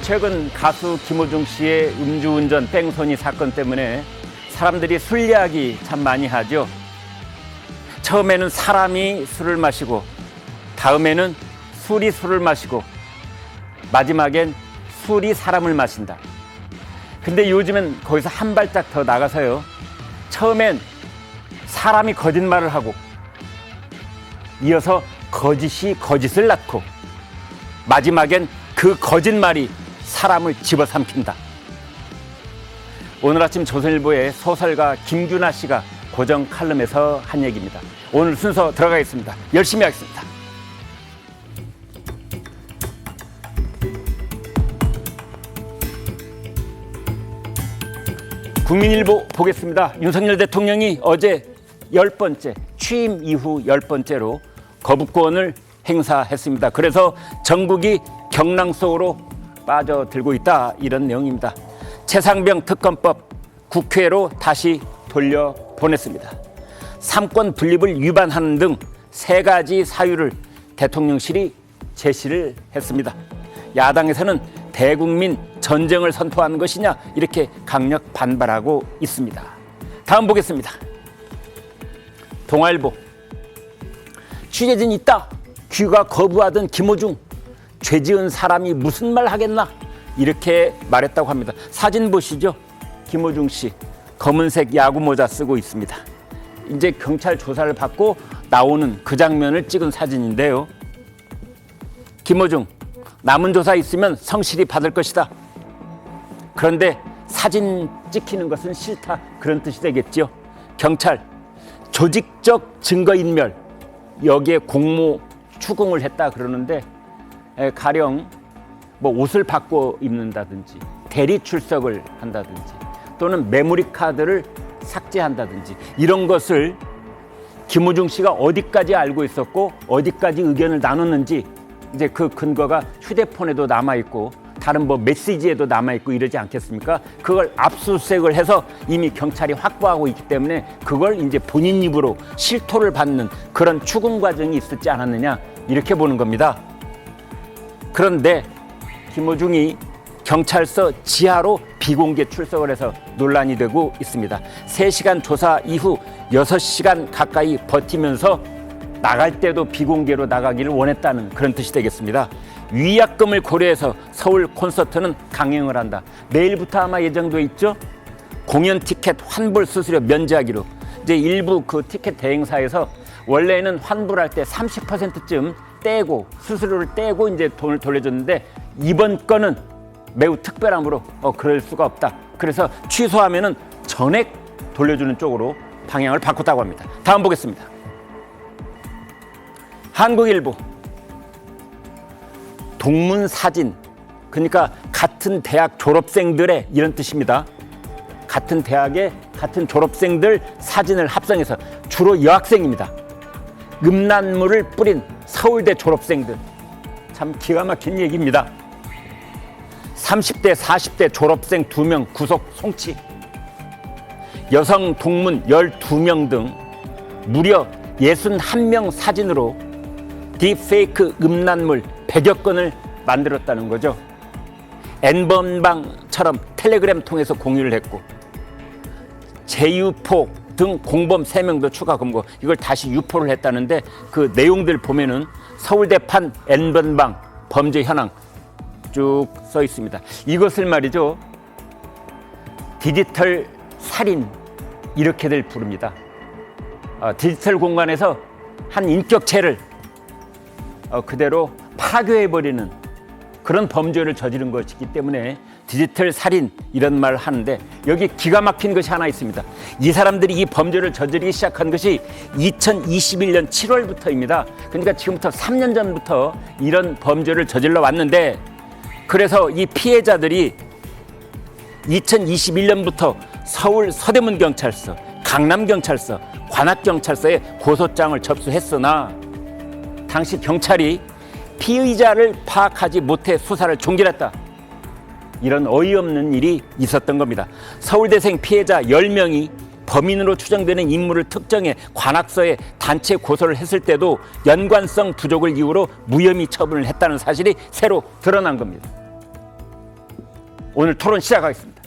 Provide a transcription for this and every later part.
최근 가수 김호중 씨의 음주운전 뺑소니 사건 때문에 사람들이 술 이야기 참 많이 하죠. 처음에는 사람이 술을 마시고, 다음에는 술이 술을 마시고, 마지막엔 술이 사람을 마신다. 근데 요즘엔 거기서 한 발짝 더 나가서요, 처음엔 사람이 거짓말을 하고, 이어서 거짓이 거짓을 낳고, 마지막엔 그 거짓말이 사람을 집어삼킨다. 오늘 아침 조선일보의 소설가 김규나 씨가 고정 칼럼에서 한 얘기입니다. 오늘 순서 들어가겠습니다. 열심히 하겠습니다. 국민일보 보겠습니다. 윤석열 대통령이 어제 10번째, 취임 이후 10번째로 거부권을 행사했습니다. 그래서 전국이 경랑 속으로 빠져들고 있다, 이런 내용입니다. 최상병 특검법 국회로 다시 돌려보냈습니다. 삼권 분립을 위반하는 등 3가지 사유를 대통령실이 제시를 했습니다. 야당에서는 대국민 전쟁을 선포하는 것이냐, 이렇게 강력 반발하고 있습니다. 다음 보겠습니다. 동아일보. 취재진 있다, 귀가 거부하던 김호중, 죄 지은 사람이 무슨 말 하겠나, 이렇게 말했다고 합니다. 사진 보시죠. 김호중 씨 검은색 야구 모자 쓰고 있습니다. 이제 경찰 조사를 받고 나오는 그 장면을 찍은 사진인데요. 김호중, 남은 조사 있으면 성실히 받을 것이다. 그런데 사진 찍히는 것은 싫다, 그런 뜻이 되겠죠. 경찰, 조직적 증거인멸, 여기에 공모 추궁을 했다 그러는데, 가령 뭐 옷을 바꿔 입는다든지, 대리 출석을 한다든지, 또는 메모리 카드를 삭제한다든지, 이런 것을 김호중 씨가 어디까지 알고 있었고 어디까지 의견을 나눴는지, 이제 그 근거가 휴대폰에도 남아있고 다른 뭐 메시지에도 남아있고 이러지 않겠습니까? 그걸 압수수색을 해서 이미 경찰이 확보하고 있기 때문에 그걸 이제 본인 입으로 실토를 받는 그런 추궁 과정이 있었지 않았느냐, 이렇게 보는 겁니다. 그런데 김호중이 경찰서 지하로 비공개 출석을 해서 논란이 되고 있습니다. 3시간 조사 이후 6시간 가까이 버티면서 나갈 때도 비공개로 나가기를 원했다는 그런 뜻이 되겠습니다. 위약금을 고려해서 서울 콘서트는 강행을 한다. 내일부터 아마 예정돼 있죠. 공연 티켓 환불 수수료 면제하기로. 이제 일부 그 티켓 대행사에서 원래는 환불할 때 30%쯤 떼고, 수수료를 떼고 이제 돈을 돌려줬는데, 이번 건은 매우 특별함으로 그럴 수가 없다. 그래서 취소하면은 전액 돌려주는 쪽으로 방향을 바꿨다고 합니다. 다음 보겠습니다. 한국일보. 동문 사진, 그러니까 같은 대학 졸업생들의, 이런 뜻입니다. 같은 대학의 같은 졸업생들 사진을 합성해서, 주로 여학생입니다. 음란물을 뿌린 서울대 졸업생들, 참 기가 막힌 얘기입니다. 30대 40대 졸업생 2명 구속 송치, 여성 동문 12명 등 무려 61명 사진으로 딥페이크 음란물 100여 건을 만들었다는 거죠. N번방처럼 텔레그램 통해서 공유를 했고, 제유포 등 공범 3명도 추가 검거, 이걸 다시 유포를 했다는데, 그 내용들 보면은 서울대판 N번방 범죄 현황 쭉 써 있습니다. 이것을 말이죠, 디지털 살인, 이렇게들 부릅니다. 디지털 공간에서 한 인격체를 그대로 파괴해버리는 그런 범죄를 저지른 것이기 때문에 디지털 살인, 이런 말을 하는데, 여기 기가 막힌 것이 하나 있습니다. 이 사람들이 이 범죄를 저지르기 시작한 것이 2021년 7월부터입니다. 그러니까 지금부터 3년 전부터 이런 범죄를 저질러 왔는데, 그래서 이 피해자들이 2021년부터 서울 서대문경찰서, 강남경찰서, 관악경찰서에 고소장을 접수했으나 당시 경찰이 피의자를 파악하지 못해 수사를 종결했다. 이런 어이없는 일이 있었던 겁니다. 서울대생 피해자 10명이 범인으로 추정되는 인물을 특정해 관악서에 단체 고소를 했을 때도 연관성 부족을 이유로 무혐의 처분을 했다는 사실이 새로 드러난 겁니다. 오늘 토론 시작하겠습니다.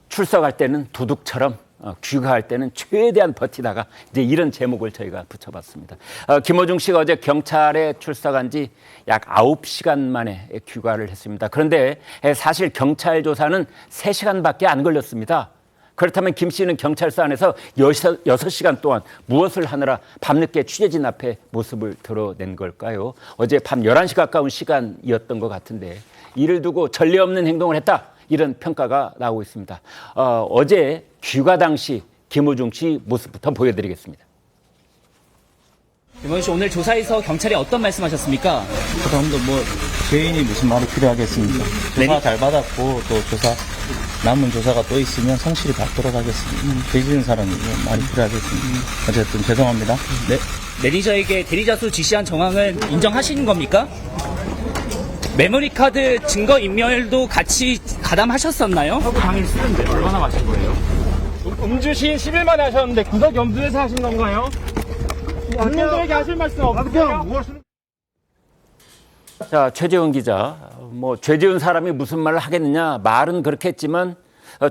출석할 때는 도둑처럼 귀가할 때는 최대한 버티다가 이제 이런 제목을 저희가 붙여봤습니다. 김호중 씨가 어제 경찰에 출석한 지 약 9시간 만에 귀가를 했습니다. 그런데 사실 경찰 조사는 3시간밖에 안 걸렸습니다. 그렇다면 김 씨는 경찰서 안에서 6시간 동안 무엇을 하느라 밤늦게 취재진 앞에 모습을 드러낸 걸까요? 어제 밤 11시 가까운 시간이었던 것 같은데 이를 두고 전례 없는 행동을 했다. 이런 평가가 나오고 있습니다. 어제 귀가 당시 김호중 씨 모습부터 보여드리겠습니다. 김호중 씨 오늘 조사에서 경찰이 어떤 말씀하셨습니까? 그다음도 뭐 죄인이 무슨 말이 필요하겠습니까? 조사 잘 받았고 또 조사 남은 조사가 또 있으면 성실히 받도록 하겠습니다. 죄 지은 사람이 뭐 말이 필요하겠습니까? 어쨌든 죄송합니다. 네. 매니저에게 대리자수 지시한 정황은 인정하시는 겁니까? 메모리 카드 증거 인멸도 같이 가담하셨었나요? 당일 쓰는데 얼마나 마신 거예요? 음주 시인 10일 만에 하셨는데 구석 염두에서 하신 건가요? 국민들에게 하실 말씀 없으세요? 자, 최재원 기자, 뭐 죄 지은 사람이 무슨 말을 하겠느냐 말은 그렇게 했지만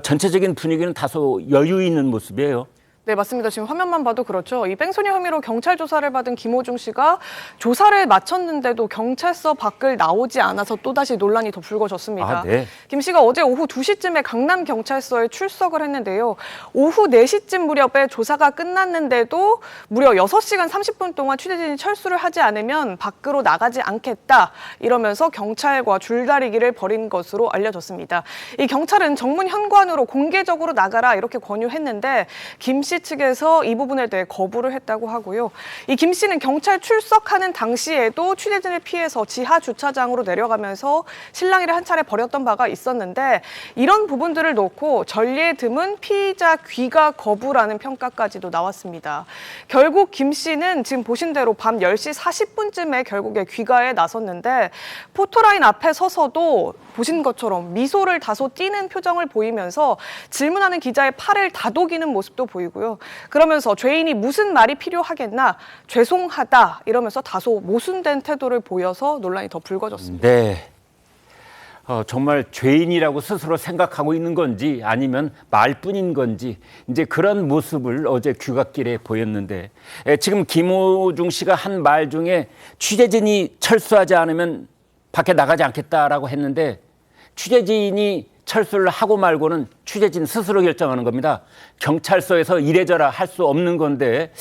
전체적인 분위기는 다소 여유 있는 모습이에요. 네, 맞습니다. 지금 화면만 봐도 그렇죠. 이 뺑소니 혐의로 경찰 조사를 받은 김호중 씨가 조사를 마쳤는데도 경찰서 밖을 나오지 않아서 또다시 논란이 더 불거졌습니다. 네. 김 씨가 어제 오후 2시쯤에 강남경찰서에 출석을 했는데요. 오후 4시쯤 무렵에 조사가 끝났는데도 무려 6시간 30분 동안 취재진이 철수를 하지 않으면 밖으로 나가지 않겠다. 이러면서 경찰과 줄다리기를 벌인 것으로 알려졌습니다. 이 경찰은 정문 현관으로 공개적으로 나가라 이렇게 권유했는데 김 씨 측에서 이 부분에 대해 거부를 했다고 하고요. 이 김 씨는 경찰 출석하는 당시에도 취재진을 피해서 지하 주차장으로 내려가면서 실랑이를 한 차례 벌였던 바가 있었는데 이런 부분들을 놓고 전례 드문 피의자 귀가 거부라는 평가까지도 나왔습니다. 결국 김 씨는 지금 보신 대로 밤 10시 40분쯤에 결국에 귀가에 나섰는데 포토라인 앞에 서서도 보신 것처럼 미소를 다소 띠는 표정을 보이면서 질문하는 기자의 팔을 다독이는 모습도 보이고요. 그러면서 죄인이 무슨 말이 필요하겠나 죄송하다 이러면서 다소 모순된 태도를 보여서 논란이 더 불거졌습니다. 네. 정말 죄인이라고 스스로 생각하고 있는 건지 아니면 말뿐인 건지 이제 그런 모습을 어제 귀갓길에 보였는데 지금 김호중 씨가 한 말 중에 취재진이 철수하지 않으면 밖에 나가지 않겠다라고 했는데 취재진이 철수를 하고 말고는 취재진 스스로 결정하는 겁니다. 경찰서에서 이래저래 할 수 없는 건데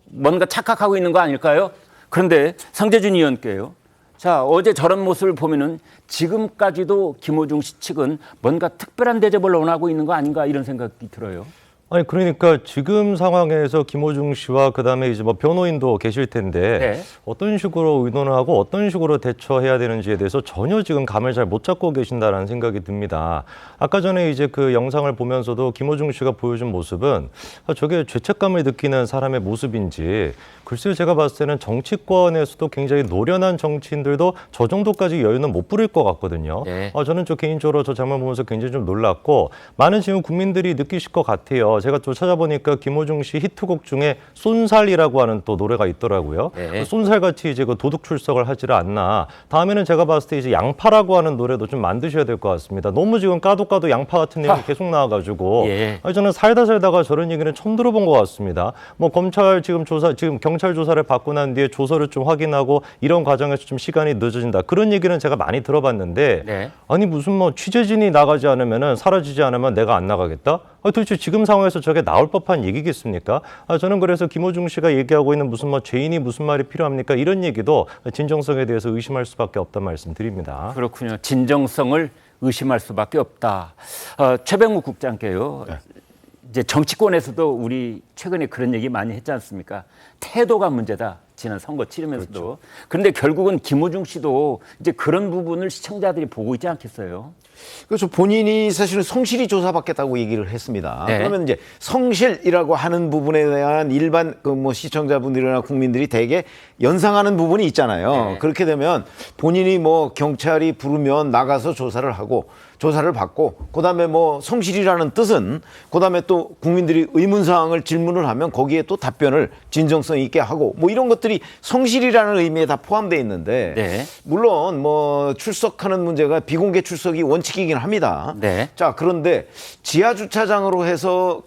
뭔가 착각하고 있는 거 아닐까요? 그런데 성재준 의원께요. 자, 어제 저런 모습을 보면은 지금까지도 김호중 씨 측은 뭔가 특별한 대접을 원하고 있는 거 아닌가 이런 생각이 들어요. 아니 그러니까 지금 상황에서 김호중 씨와 그다음에 이제 뭐 변호인도 계실 텐데 네. 어떤 식으로 의논을 하고 어떤 식으로 대처해야 되는지에 대해서 전혀 지금 감을 잘 못 잡고 계신다라는 생각이 듭니다. 아까 전에 이제 그 영상을 보면서도 김호중 씨가 보여준 모습은 저게 죄책감을 느끼는 사람의 모습인지 글쎄요, 제가 봤을 때는 정치권에서도 굉장히 노련한 정치인들도 저 정도까지 여유는 못 부릴 것 같거든요. 네. 저는 개인적으로 저 장면 보면서 굉장히 좀 놀랐고 많은 지금 국민들이 느끼실 것 같아요. 제가 또 찾아보니까 김호중 씨 히트곡 중에 쏜살이라고 하는 또 노래가 있더라고요. 네. 쏜살같이 이제 그 도둑 출석을 하지를 않나. 다음에는 제가 봤을 때 이제 양파라고 하는 노래도 좀 만드셔야 될 것 같습니다. 너무 지금 까도 양파 같은 내용이 계속 나와가지고 예. 저는 살다가 저런 얘기는 처음 들어본 것 같습니다. 뭐 검찰 지금 경찰 조사를 받고 난 뒤에 조서를 좀 확인하고 이런 과정에서 좀 시간이 늦어진다. 그런 얘기는 제가 많이 들어봤는데 네. 아니 무슨 뭐 취재진이 나가지 않으면은 사라지지 않으면 내가 안 나가겠다? 도대체 지금 상황에서 저게 나올 법한 얘기겠습니까? 저는 그래서 김호중 씨가 얘기하고 있는 무슨 뭐 죄인이 무슨 말이 필요합니까? 이런 얘기도 진정성에 대해서 의심할 수밖에 없다는 말씀 드립니다. 그렇군요. 진정성을 의심할 수밖에 없다. 최병욱 국장께요. 네. 이제 정치권에서도 우리 최근에 그런 얘기 많이 했지 않습니까? 태도가 문제다. 지난 선거 치르면서도. 그렇죠. 그런데 결국은 김호중 씨도 이제 그런 부분을 시청자들이 보고 있지 않겠어요? 그래서 본인이 사실은 성실히 조사받겠다고 얘기를 했습니다. 네. 그러면 이제 성실이라고 하는 부분에 대한 일반 그 뭐 시청자분들이나 국민들이 되게 연상하는 부분이 있잖아요. 네. 그렇게 되면 본인이 뭐 경찰이 부르면 나가서 조사를 하고 조사를 받고 그다음에 뭐 성실이라는 뜻은 그다음에 또 국민들이 의문사항을 질문을 하면 거기에 또 답변을 진정성 있게 하고 뭐 이런 것들이 성실이라는 의미에 다 포함되어 있는데 네. 물론 뭐 출석하는 문제가 비공개 출석이 원칙이긴 합니다. 네. 자, 그런데 지하 주차장으로 해서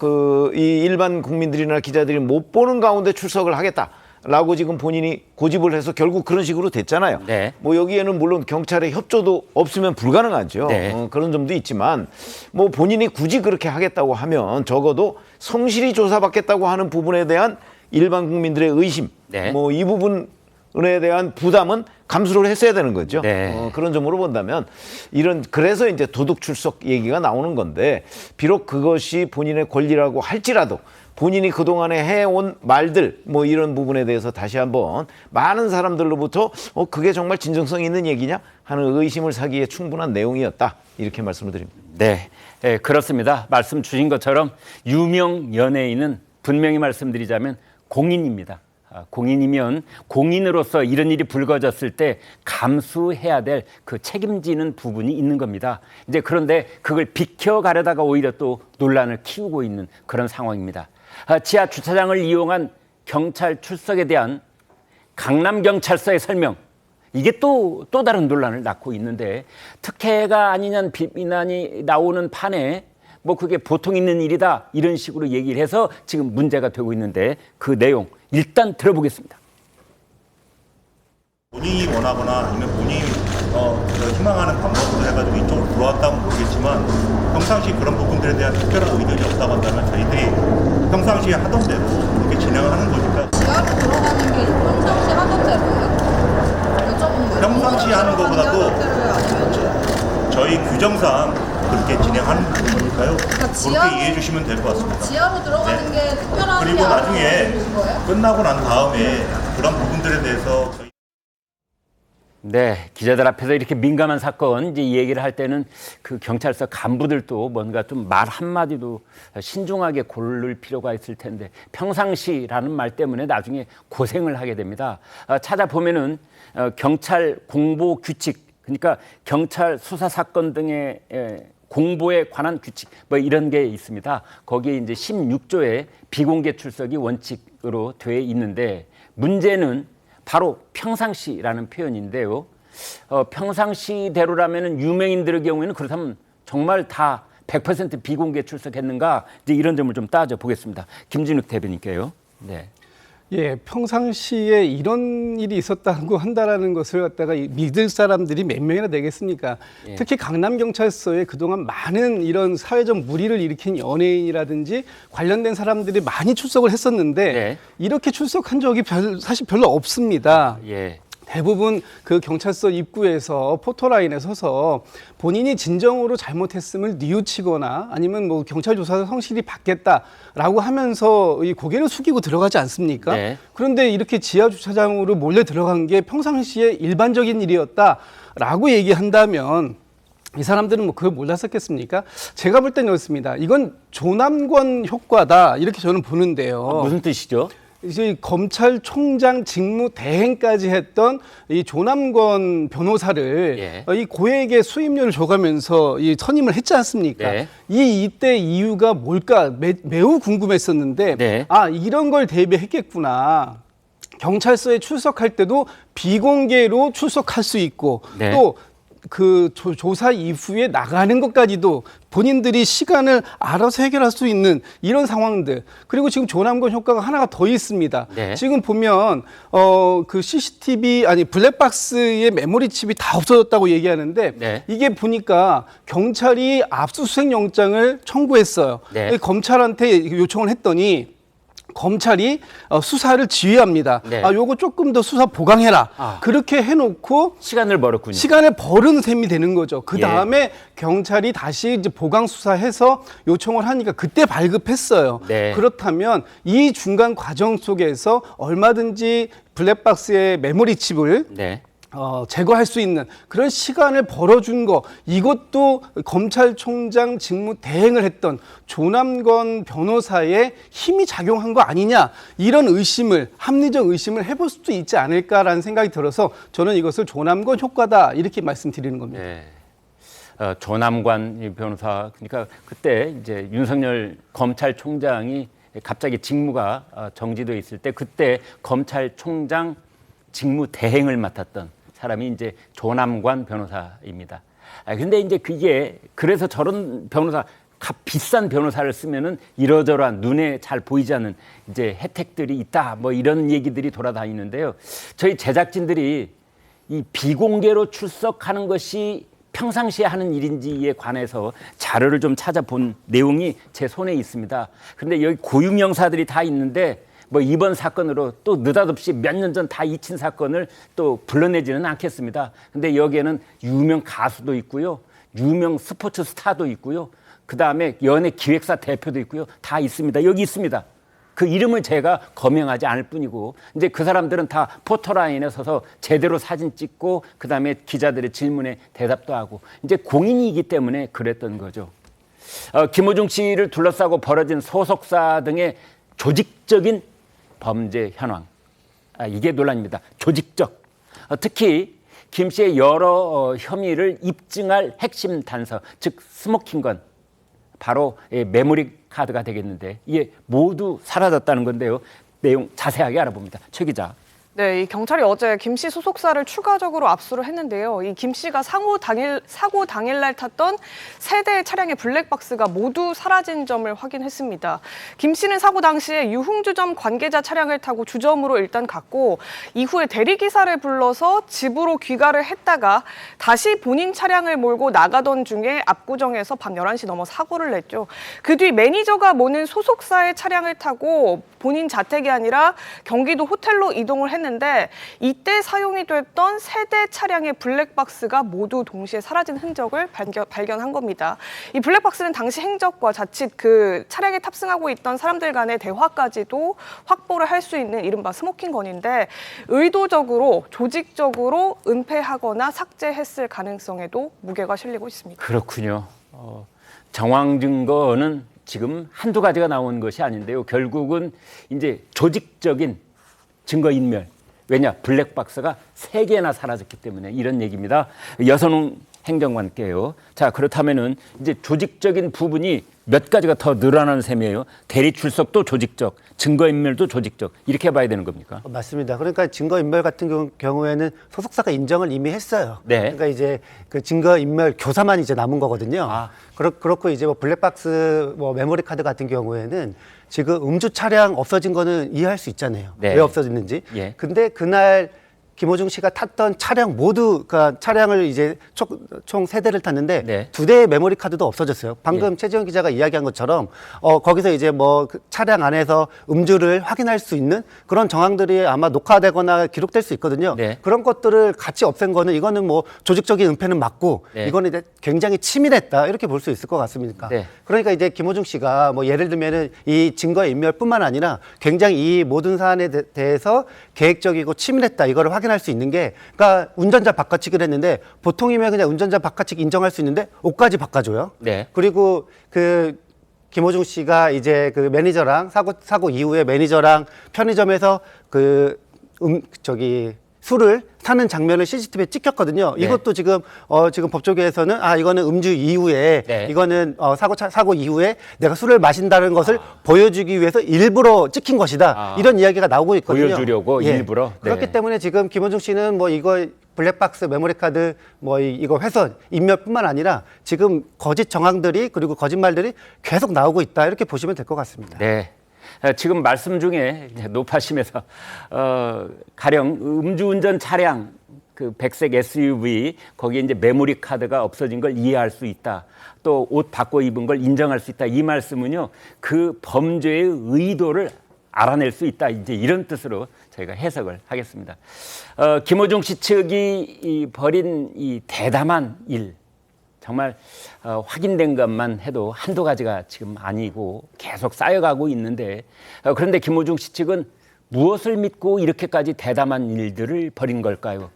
이 일반 국민들이나 기자들이 못 보는 가운데 출석을 하겠다라고 지금 본인이 고집을 해서 결국 그런 식으로 됐잖아요. 네. 뭐 여기에는 물론 경찰의 협조도 없으면 불가능하죠. 네. 그런 점도 있지만 뭐 본인이 굳이 그렇게 하겠다고 하면 적어도 성실히 조사받겠다고 하는 부분에 대한 일반 국민들의 의심, 네. 뭐 이 부분에 대한 부담은 감수를 했어야 되는 거죠. 네. 그런 점으로 본다면 그래서 이제 도둑 출석 얘기가 나오는 건데 비록 그것이 본인의 권리라고 할지라도 본인이 그동안에 해온 말들 뭐 이런 부분에 대해서 다시 한번 많은 사람들로부터 그게 정말 진정성 있는 얘기냐 하는 의심을 사기에 충분한 내용이었다 이렇게 말씀을 드립니다. 네, 그렇습니다. 말씀 주신 것처럼 유명 연예인은 분명히 말씀드리자면 공인입니다. 공인이면 공인으로서 이런 일이 불거졌을 때 감수해야 될 그 책임지는 부분이 있는 겁니다. 이제 그런데 그걸 비켜가려다가 오히려 또 논란을 키우고 있는 그런 상황입니다. 지하 주차장을 이용한 경찰 출석에 대한 강남경찰서의 설명, 이게 또 다른 논란을 낳고 있는데 특혜가 아니냐는 비난이 나오는 판에 뭐 그게 보통 있는 일이다 이런 식으로 얘기를 해서 지금 문제가 되고 있는데 그 내용 일단 들어보겠습니다. 본인이 원하거나 아니면 본인이 희망하는 방법으로 해가지고 이쪽으로 들어왔다면 모르겠지만 평상시 그런 부분들에 대한 특별한 의견이 없다고 한다면 저희들이 평상시에 하던 대로 그렇게 진행을 하는 거니까. 지하로 들어가는 게 평상시 하던 대로예요? 여쭤보는 거예요. 평상시 하는 것보다도 저희 규정상 그렇게 진행하는 부분이니까요. 그러니까 그렇게 이해해 주시면 될 것 같습니다. 지하로 들어가는 게 특별한 그리고 게 나중에 아니라는 거예요? 끝나고 난 다음에 그런 부분들에 대해서 저희 네, 기자들 앞에서 이렇게 민감한 사건 이제 이 얘기를 할 때는 그 경찰서 간부들도 뭔가 좀 말 한마디도 신중하게 고를 필요가 있을 텐데 평상시라는 말 때문에 나중에 고생을 하게 됩니다. 찾아보면은 경찰 공보 규칙, 그러니까 경찰 수사 사건 등의 공보에 관한 규칙 뭐 이런 게 있습니다. 거기에 이제 16조에 비공개 출석이 원칙으로 돼 있는데 문제는 바로 평상시라는 표현인데요. 평상시대로라면 유명인들의 경우에는 그렇다면 정말 다 100% 비공개 출석했는가 이제 이런 점을 좀 따져 보겠습니다. 김진욱 대변인께요. 네. 예, 평상시에 이런 일이 있었다고 한다라는 것을 갖다가 믿을 사람들이 몇 명이나 되겠습니까? 예. 특히 강남경찰서에 그동안 많은 이런 사회적 물의를 일으킨 연예인이라든지 관련된 사람들이 많이 출석을 했었는데 네. 이렇게 출석한 적이 사실 별로 없습니다. 예. 대부분 그 경찰서 입구에서 포토라인에 서서 본인이 진정으로 잘못했음을 뉘우치거나 아니면 뭐 경찰 조사를 성실히 받겠다라고 하면서 이 고개를 숙이고 들어가지 않습니까? 네. 그런데 이렇게 지하 주차장으로 몰래 들어간 게 평상시에 일반적인 일이었다라고 얘기한다면 이 사람들은 뭐 그걸 몰랐었겠습니까? 제가 볼 때는 이렇습니다. 이건 조남권 효과다 이렇게 저는 보는데요. 무슨 뜻이죠? 이제 검찰총장 직무 대행까지 했던 이 조남권 변호사를 예. 이 고액의 수임료를 줘가면서 이 선임을 했지 않습니까? 네. 이때 이유가 뭘까 매우 궁금했었는데 네. 이런 걸 대비했겠구나. 경찰서에 출석할 때도 비공개로 출석할 수 있고 네. 또 그 조사 이후에 나가는 것까지도 본인들이 시간을 알아서 해결할 수 있는 이런 상황들. 그리고 지금 조남권 효과가 하나가 더 있습니다. 네. 지금 보면 그 CCTV 블랙박스의 메모리 칩이 다 없어졌다고 얘기하는데 네. 이게 보니까 경찰이 압수수색 영장을 청구했어요. 네. 검찰한테 요청을 했더니 검찰이 수사를 지휘합니다. 네. 요거 조금 더 수사 보강해라. 그렇게 해놓고 시간을 벌었군요. 시간을 버는 셈이 되는 거죠. 그 예. 다음에 경찰이 다시 이제 보강 수사해서 요청을 하니까 그때 발급했어요. 네. 그렇다면 이 중간 과정 속에서 얼마든지 블랙박스의 메모리 칩을 네. 제거할 수 있는 그런 시간을 벌어준 거, 이것도 검찰총장 직무 대행을 했던 조남권 변호사의 힘이 작용한 거 아니냐, 이런 의심을, 합리적 의심을 해볼 수도 있지 않을까라는 생각이 들어서 저는 이것을 조남권 효과다 이렇게 말씀드리는 겁니다. 네. 조남관 변호사, 그러니까 그때 이제 윤석열 검찰총장이 갑자기 직무가 정지돼 있을 때 그때 검찰총장 직무 대행을 맡았던 사람이 이제 조남관 변호사입니다. 근데 이제 그게 그래서 저런 변호사 비싼 변호사를 쓰면은 이러저러한 눈에 잘 보이지 않는 이제 혜택들이 있다 뭐 이런 얘기들이 돌아다니는데요. 저희 제작진들이 이 비공개로 출석하는 것이 평상시에 하는 일인지에 관해서 자료를 좀 찾아본 내용이 제 손에 있습니다. 근데 여기 고유 명사들이 다 있는데 뭐 이번 사건으로 또 느닷없이 몇 년 전 다 잊힌 사건을 또 불러내지는 않겠습니다. 근데 여기에는 유명 가수도 있고요. 유명 스포츠 스타도 있고요. 그다음에 연예 기획사 대표도 있고요. 다 있습니다. 여기 있습니다. 그 이름을 제가 거명하지 않을 뿐이고 이제 그 사람들은 다 포토라인에 서서 제대로 사진 찍고 그다음에 기자들의 질문에 대답도 하고 이제 공인이기 때문에 그랬던 거죠. 김호중 씨를 둘러싸고 벌어진 소속사 등의 조직적인 범죄 현황. 이게 논란입니다. 조직적. 특히 김 씨의 여러 혐의를 입증할 핵심 단서, 즉 스모킹건. 바로 메모리 카드가 되겠는데 이게 모두 사라졌다는 건데요. 내용 자세하게 알아봅니다. 최 기자. 네, 이 경찰이 어제 김 씨 소속사를 추가적으로 압수를 했는데요. 이 김 씨가 사고 당일날 탔던 세 대의 차량의 블랙박스가 모두 사라진 점을 확인했습니다. 김 씨는 사고 당시에 유흥주점 관계자 차량을 타고 주점으로 일단 갔고 이후에 대리기사를 불러서 집으로 귀가를 했다가 다시 본인 차량을 몰고 나가던 중에 압구정에서 밤 11시 넘어 사고를 냈죠. 그 뒤 매니저가 모는 소속사의 차량을 타고 본인 자택이 아니라 경기도 호텔로 이동을 했는데 이때 사용이 됐던 세대 차량의 블랙박스가 모두 동시에 사라진 흔적을 발견한 겁니다. 이 블랙박스는 당시 행적과 자칫 그 차량에 탑승하고 있던 사람들 간의 대화까지도 확보를 할 수 있는 이른바 스모킹건인데 의도적으로 조직적으로 은폐하거나 삭제했을 가능성에도 무게가 실리고 있습니다. 그렇군요. 정황 증거는 지금 한두 가지가 나온 것이 아닌데요. 결국은 이제 조직적인 증거인멸. 왜냐? 블랙박스가 3개나 사라졌기 때문에 이런 얘기입니다. 여선웅 행정관께요. 자, 그렇다면은 이제 조직적인 부분이 몇 가지가 더 늘어나는 셈이에요. 대리 출석도 조직적, 증거인멸도 조직적 이렇게 봐야 되는 겁니까? 맞습니다. 그러니까 증거인멸 같은 경우에는 소속사가 인정을 이미 했어요. 네. 그러니까 이제 그 증거인멸 교사만 이제 남은 거거든요. 그렇고 이제 뭐 블랙박스 뭐 메모리 카드 같은 경우에는 지금 음주 차량 없어진 거는 이해할 수 있잖아요. 네. 왜 없어졌는지. 예. 근데 그날 김호중 씨가 탔던 차량 모두, 그러니까 차량을 이제 총 3대를 탔는데 네. 2대의 메모리 카드도 없어졌어요. 방금 최지원 기자가 이야기한 것처럼 거기서 이제 뭐 그 차량 안에서 음주를 확인할 수 있는 그런 정황들이 아마 녹화되거나 기록될 수 있거든요. 네. 그런 것들을 같이 없앤 거는 이거는 뭐 조직적인 은폐는 맞고 네. 이거는 이거는 이제 굉장히 치밀했다 이렇게 볼 수 있을 것 같습니다. 네. 그러니까 이제 김호중 씨가 뭐 예를 들면은 이 증거 인멸뿐만 아니라 굉장히 이 모든 사안에 대해서 계획적이고 치밀했다 이거를 확인할 수 있는 게, 그러니까 운전자 바꿔치기를 했는데 보통이면 그냥 운전자 바꿔치기 인정할 수 있는데 옷까지 바꿔줘요. 네. 그리고 그 김호중 씨가 이제 그 매니저랑 사고 이후에 매니저랑 편의점에서 술을 사는 장면을 CCTV에 찍혔거든요. 네. 이것도 지금 법조계에서는 이거는 음주 이후에 네. 이거는 사고 이후에 내가 술을 마신다는 것을 보여주기 위해서 일부러 찍힌 것이다. 이런 이야기가 나오고 있거든요. 보여주려고 일부러. 네. 그렇기 때문에 지금 김호중 씨는 뭐 이거 블랙박스 메모리 카드 뭐 이거 훼손 인멸뿐만 아니라 지금 거짓 정황들이 그리고 거짓말들이 계속 나오고 있다 이렇게 보시면 될 것 같습니다. 네. 지금 말씀 중에 높아심에서 가령 음주운전 차량 그 백색 SUV 거기에 이제 메모리 카드가 없어진 걸 이해할 수 있다. 또 옷 바꿔 입은 걸 인정할 수 있다. 이 말씀은요. 그 범죄의 의도를 알아낼 수 있다. 이제 이런 뜻으로 저희가 해석을 하겠습니다. 김호중 씨 측이 벌인 이 대담한 일. 정말 확인된 것만 해도 한두 가지가 지금 아니고 계속 쌓여가고 있는데 그런데 김호중 씨 측은 무엇을 믿고 이렇게까지 대담한 일들을 벌인 걸까요?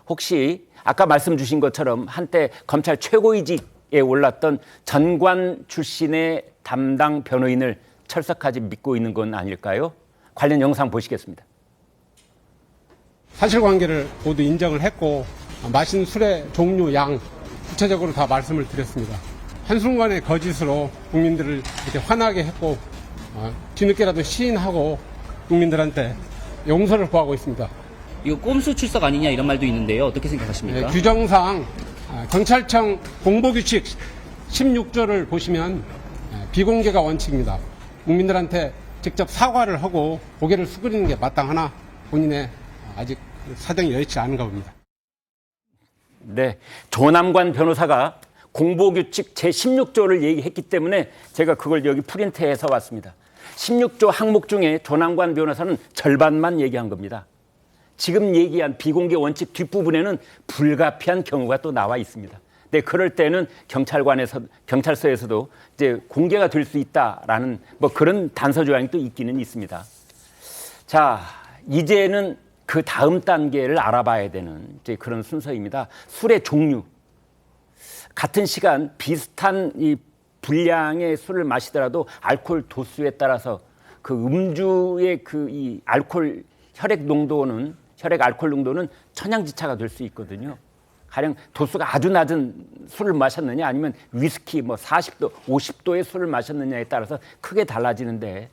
혹시 아까 말씀 주신 것처럼 한때 검찰 최고위직에 올랐던 전관 출신의 담당 변호인을 철석하지 믿고 있는 건 아닐까요? 관련 영상 보시겠습니다. 사실관계를 모두 인정을 했고 마신 술의 종류, 양 구체적으로 다 말씀을 드렸습니다. 한순간의 거짓으로 국민들을 이렇게 화나게 했고 뒤늦게라도 시인하고 국민들한테 용서를 구하고 있습니다. 이거 꼼수 출석 아니냐 이런 말도 있는데요. 어떻게 생각하십니까? 규정상 경찰청 공보규칙 16조를 보시면 비공개가 원칙입니다. 국민들한테 직접 사과를 하고 고개를 숙이는 게 마땅하나 본인의 아직 사정이 여의치 않은가 봅니다. 네, 조남관 변호사가 공보규칙 제16조를 얘기했기 때문에 제가 그걸 여기 프린트해서 왔습니다. 16조 항목 중에 조남관 변호사는 절반만 얘기한 겁니다. 지금 얘기한 비공개 원칙 뒷부분에는 불가피한 경우가 또 나와 있습니다. 네, 그럴 때는 경찰서에서도 이제 공개가 될 수 있다라는 뭐 그런 단서 조항이 또 있기는 있습니다. 자, 이제는 그 다음 단계를 알아봐야 되는 이제 그런 순서입니다. 술의 종류. 같은 시간 비슷한 이 분량의 술을 마시더라도 알코올 도수에 따라서 그 음주의 그 이 알코올 혈액 알코올 농도는 천양지차가 될 수 있거든요. 가령 도수가 아주 낮은 술을 마셨느냐 아니면 위스키 뭐 40도, 50도의 술을 마셨느냐에 따라서 크게 달라지는데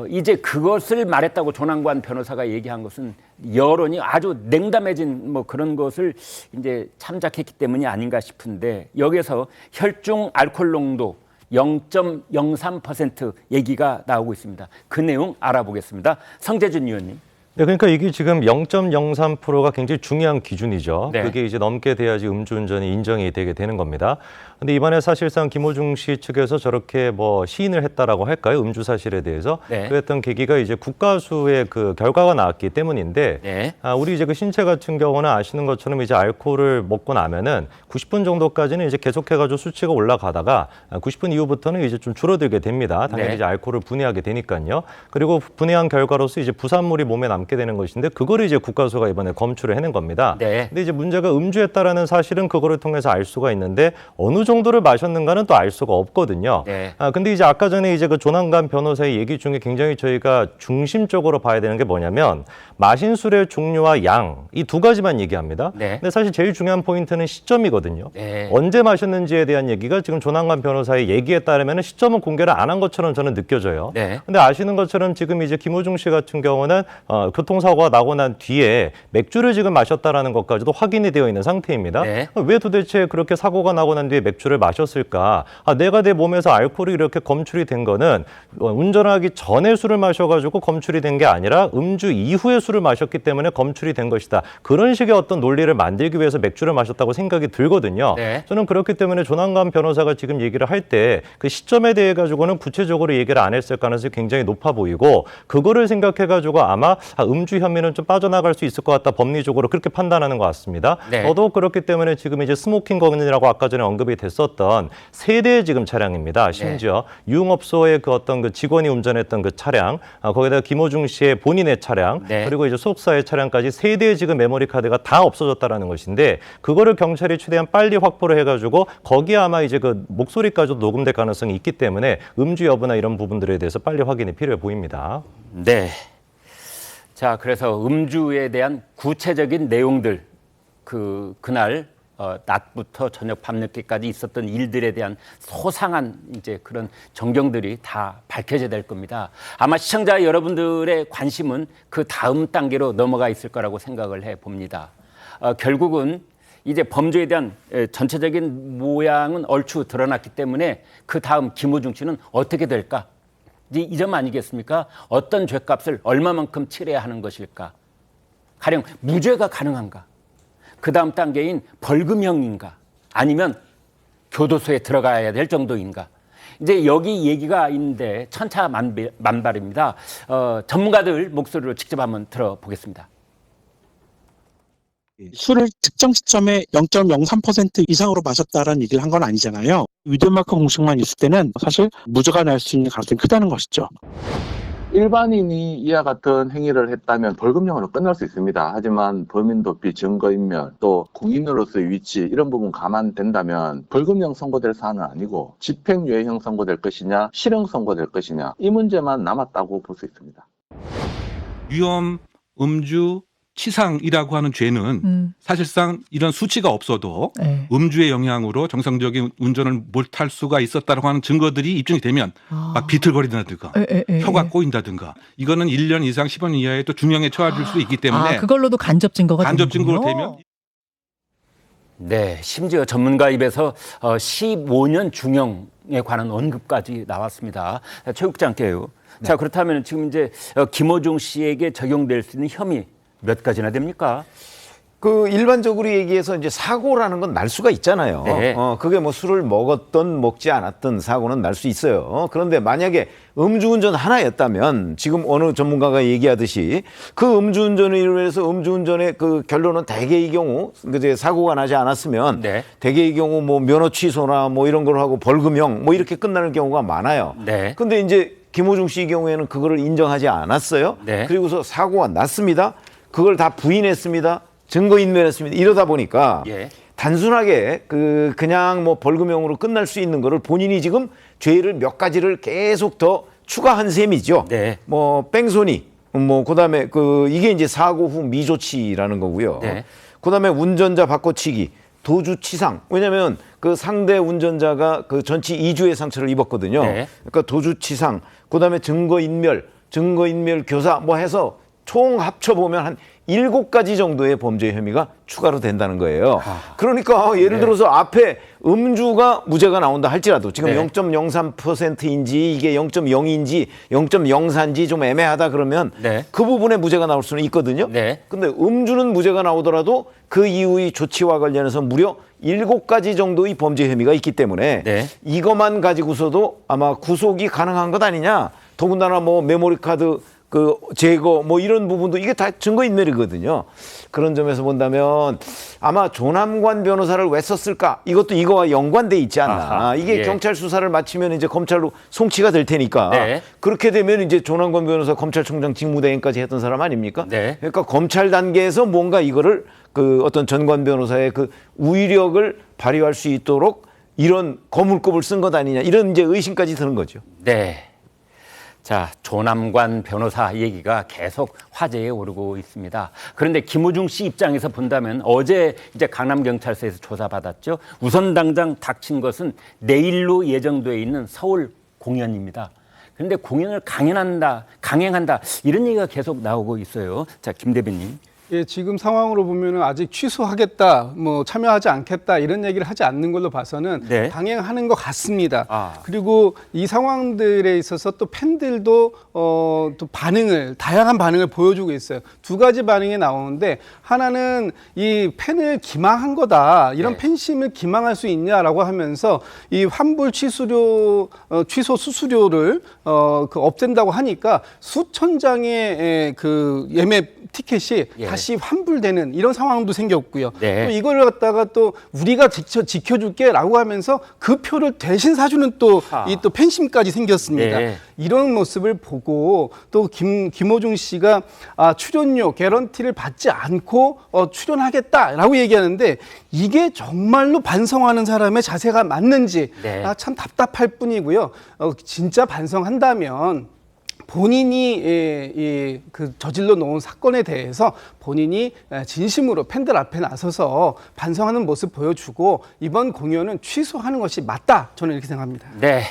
이제 그것을 말했다고 조남관 변호사가 얘기한 것은 여론이 아주 냉담해진 뭐 그런 것을 이제 참작했기 때문이 아닌가 싶은데 여기에서 혈중 알코올 농도 0.03% 얘기가 나오고 있습니다. 그 내용 알아보겠습니다. 성재준 의원님. 네, 그러니까 이게 지금 0.03%가 굉장히 중요한 기준이죠. 네. 그게 이제 넘게 돼야지 음주운전이 인정이 되게 되는 겁니다. 근데 이번에 사실상 김호중 씨 측에서 저렇게 뭐 시인을 했다라고 할까요? 음주 사실에 대해서. 네. 그랬던 계기가 이제 국가수의 그 결과가 나왔기 때문인데 네. 우리 이제 그 신체 같은 경우는 아시는 것처럼 이제 알코올을 먹고 나면은 90분 정도까지는 이제 계속해가지고 수치가 올라가다가 90분 이후부터는 이제 좀 줄어들게 됩니다. 당연히 네. 이제 알코올을 분해하게 되니까요. 그리고 분해한 결과로서 이제 부산물이 몸에 남게 되는 것인데 그거를 이제 국가수가 이번에 검출을 해낸 겁니다. 네. 근데 이제 문제가 음주했다라는 사실은 그거를 통해서 알 수가 있는데 어느 정도를 마셨는가는 또 알 수가 없거든요. 네. 근데 이제 아까 전에 이제 그 조남관 변호사의 얘기 중에 굉장히 저희가 중심적으로 봐야 되는 게 뭐냐면 마신 술의 종류와 양 이 두 가지만 얘기합니다. 네. 근데 사실 제일 중요한 포인트는 시점이거든요. 네. 언제 마셨는지에 대한 얘기가 지금 조남관 변호사의 얘기에 따르면 시점은 공개를 안 한 것처럼 저는 느껴져요. 네. 근데 아시는 것처럼 지금 이제 김호중 씨 같은 경우는 교통사고가 나고 난 뒤에 맥주를 지금 마셨다라는 것까지도 확인이 되어 있는 상태입니다. 네. 왜 도대체 그렇게 사고가 나고 난 뒤에 맥주를 마셨을까? 내가 내 몸에서 알코올이 이렇게 검출이 된 거는 운전하기 전에 술을 마셔가지고 검출이 된 게 아니라 음주 이후에 술을 마셨기 때문에 검출이 된 것이다. 그런 식의 어떤 논리를 만들기 위해서 맥주를 마셨다고 생각이 들거든요. 네. 저는 그렇기 때문에 조남관 변호사가 지금 얘기를 할 때 그 시점에 대해 가지고는 구체적으로 얘기를 안 했을 가능성이 굉장히 높아 보이고 그거를 생각해가지고 아마 음주 혐의는 좀 빠져나갈 수 있을 것 같다. 법리적으로 그렇게 판단하는 것 같습니다. 네. 더더욱 그렇기 때문에 지금 이제 스모킹 건이라고 아까 전에 언급이 됐었던 세 대의 지금 차량입니다. 심지어 유흥업소의 그 어떤 그 직원이 운전했던 그 차량, 거기다가 김호중 씨의 본인의 차량, 네. 그리고 이제 소속사의 차량까지 세 대의 지금 메모리 카드가 다 없어졌다라는 것인데 그거를 경찰이 최대한 빨리 확보를 해가지고 거기에 아마 이제 그 목소리까지도 녹음될 가능성이 있기 때문에 음주 여부나 이런 부분들에 대해서 빨리 확인이 필요해 보입니다. 네. 자, 그래서 음주에 대한 구체적인 내용들, 그날 낮부터 저녁 밤늦게까지 있었던 일들에 대한 소상한 이제 그런 전경들이 다 밝혀져야 될 겁니다. 아마 시청자 여러분들의 관심은 그 다음 단계로 넘어가 있을 거라고 생각을 해 봅니다. 결국은 이제 범죄에 대한 전체적인 모양은 얼추 드러났기 때문에 그 다음 김호중 씨는 어떻게 될까? 이 점 아니겠습니까? 어떤 죄값을 얼마만큼 치러야 하는 것일까? 가령 무죄가 가능한가? 그 다음 단계인 벌금형인가? 아니면 교도소에 들어가야 될 정도인가? 이제 여기 얘기가 있는데 천차만발입니다. 전문가들 목소리로 직접 한번 들어보겠습니다. 술을 특정 시점에 0.03% 이상으로 마셨다라는 얘기를 한 건 아니잖아요. 위드마크 공식만 있을 때는 사실 무죄가 날 수 있는 가능성이 크다는 것이죠. 일반인이 이와 같은 행위를 했다면 벌금형으로 끝날 수 있습니다. 하지만 범인 도피, 증거인멸, 또 공인으로서의 위치 이런 부분 감안된다면 벌금형 선고될 사안은 아니고 집행유예형 선고될 것이냐 실형 선고될 것이냐 이 문제만 남았다고 볼 수 있습니다. 위험, 음주, 치상이라고 하는 죄는 사실상 이런 수치가 없어도 네. 음주의 영향으로 정상적인 운전을 못할 수가 있었다고 하는 증거들이 입증이 되면 막 비틀거린다든가 혀가 꼬인다든가 이거는 1년 이상 10년 이하의 또 중형에 처해질 수 있기 때문에 그걸로도 간접 증거가 간접 되는군요. 증거로 되면 네, 심지어 전문가 입에서 15년 중형에 관한 언급까지 나왔습니다. 최 국장께요. 자, 그렇다면 지금 이제 김호중 씨에게 적용될 수 있는 혐의 몇 가지나 됩니까? 그 일반적으로 얘기해서 이제 사고라는 건 날 수가 있잖아요. 네. 그게 뭐 술을 먹었던 먹지 않았던 사고는 날 수 있어요. 그런데 만약에 음주운전 하나였다면 지금 어느 전문가가 얘기하듯이 그 음주운전을 인해서 음주운전의 그 결론은 대개의 경우 이제 사고가 나지 않았으면 네. 대개의 경우 뭐 면허 취소나 뭐 이런 걸 하고 벌금형 뭐 이렇게 끝나는 경우가 많아요. 네. 근데 이제 김호중 씨 경우에는 그거를 인정하지 않았어요. 네. 그리고서 사고가 났습니다. 그걸 다 부인했습니다. 증거인멸했습니다. 이러다 보니까 예. 단순하게 그냥 뭐 벌금형으로 끝날 수 있는 거를 본인이 지금 죄를 몇 가지를 계속 더 추가한 셈이죠. 네. 뭐 뺑소니, 뭐 그다음에 이게 이제 사고 후 미조치라는 거고요. 네. 그다음에 운전자 바꿔치기, 도주치상. 왜냐하면 그 상대 운전자가 그 전치 2주의 상처를 입었거든요. 네. 그러니까 도주치상, 그다음에 증거인멸 교사 뭐 해서 총 합쳐보면 한 7가지 정도의 범죄 혐의가 추가로 된다는 거예요. 그러니까 예를 들어서 앞에 음주가 무죄가 나온다 할지라도 지금 네. 0.03%인지 이게 0.0인지 0.04인지 좀 애매하다 그러면 네. 그 부분에 무죄가 나올 수는 있거든요. 네. 근데 음주는 무죄가 나오더라도 그 이후의 조치와 관련해서 무려 7가지 정도의 범죄 혐의가 있기 때문에 네. 이것만 가지고서도 아마 구속이 가능한 것 아니냐. 더군다나 뭐 메모리 카드 제거 뭐 이런 부분도 이게 다 증거인멸이거든요. 그런 점에서 본다면 아마 조남관 변호사를 왜 썼을까? 이것도 이거와 연관돼 있지 않나. 아하, 이게 예. 경찰 수사를 마치면 이제 검찰로 송치가 될 테니까. 네. 그렇게 되면 이제 조남관 변호사 검찰총장 직무대행까지 했던 사람 아닙니까? 네. 그러니까 검찰 단계에서 뭔가 이거를 어떤 전관 변호사의 그 우위력을 발휘할 수 있도록 이런 거물급을 쓴 것 아니냐. 이런 이제 의심까지 드는 거죠. 네. 자, 조남관 변호사 얘기가 계속 화제에 오르고 있습니다. 그런데 김호중 씨 입장에서 본다면 어제 이제 강남경찰서에서 조사받았죠. 우선 당장 닥친 것은 내일로 예정되어 있는 서울 공연입니다. 그런데 공연을 강행한다 이런 얘기가 계속 나오고 있어요. 자, 김 대변인. 예, 지금 상황으로 보면은 아직 취소하겠다, 뭐 참여하지 않겠다 이런 얘기를 하지 않는 걸로 봐서는 네. 강행하는 것 같습니다. 그리고 이 상황들에 있어서 또 팬들도 또 다양한 반응을 보여주고 있어요. 2가지 반응이 나오는데 하나는 이 팬을 기망한 거다, 이런 네. 팬심을 기망할 수 있냐라고 하면서 이 환불 취소 수수료를 없앤다고 하니까 수천 장의 그 예매 티켓이 예. 다시 환불되는 이런 상황도 생겼고요. 네. 또 이걸 갖다가 또 우리가 지켜줄게라고 하면서 그 표를 대신 사주는 또 팬심까지 생겼습니다. 네. 이런 모습을 보고 또 김호중 씨가 출연료 개런티를 받지 않고 출연하겠다라고 얘기하는데 이게 정말로 반성하는 사람의 자세가 맞는지 네. 참 답답할 뿐이고요. 진짜 반성한다면 본인이 저질러 놓은 사건에 대해서 본인이 진심으로 팬들 앞에 나서서 반성하는 모습 보여주고 이번 공연은 취소하는 것이 맞다. 저는 이렇게 생각합니다. 네.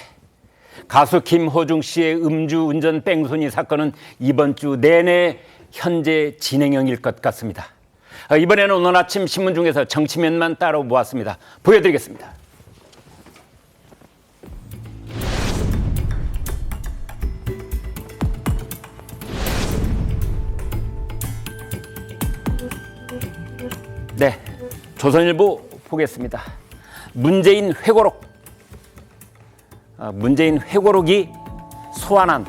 가수 김호중 씨의 음주운전 뺑소니 사건은 이번 주 내내 현재 진행형일 것 같습니다. 이번에는 오늘 아침 신문 중에서 정치면만 따로 모았습니다. 보여드리겠습니다. 네, 조선일보 보겠습니다. 문재인 회고록. 문재인 회고록이 소환한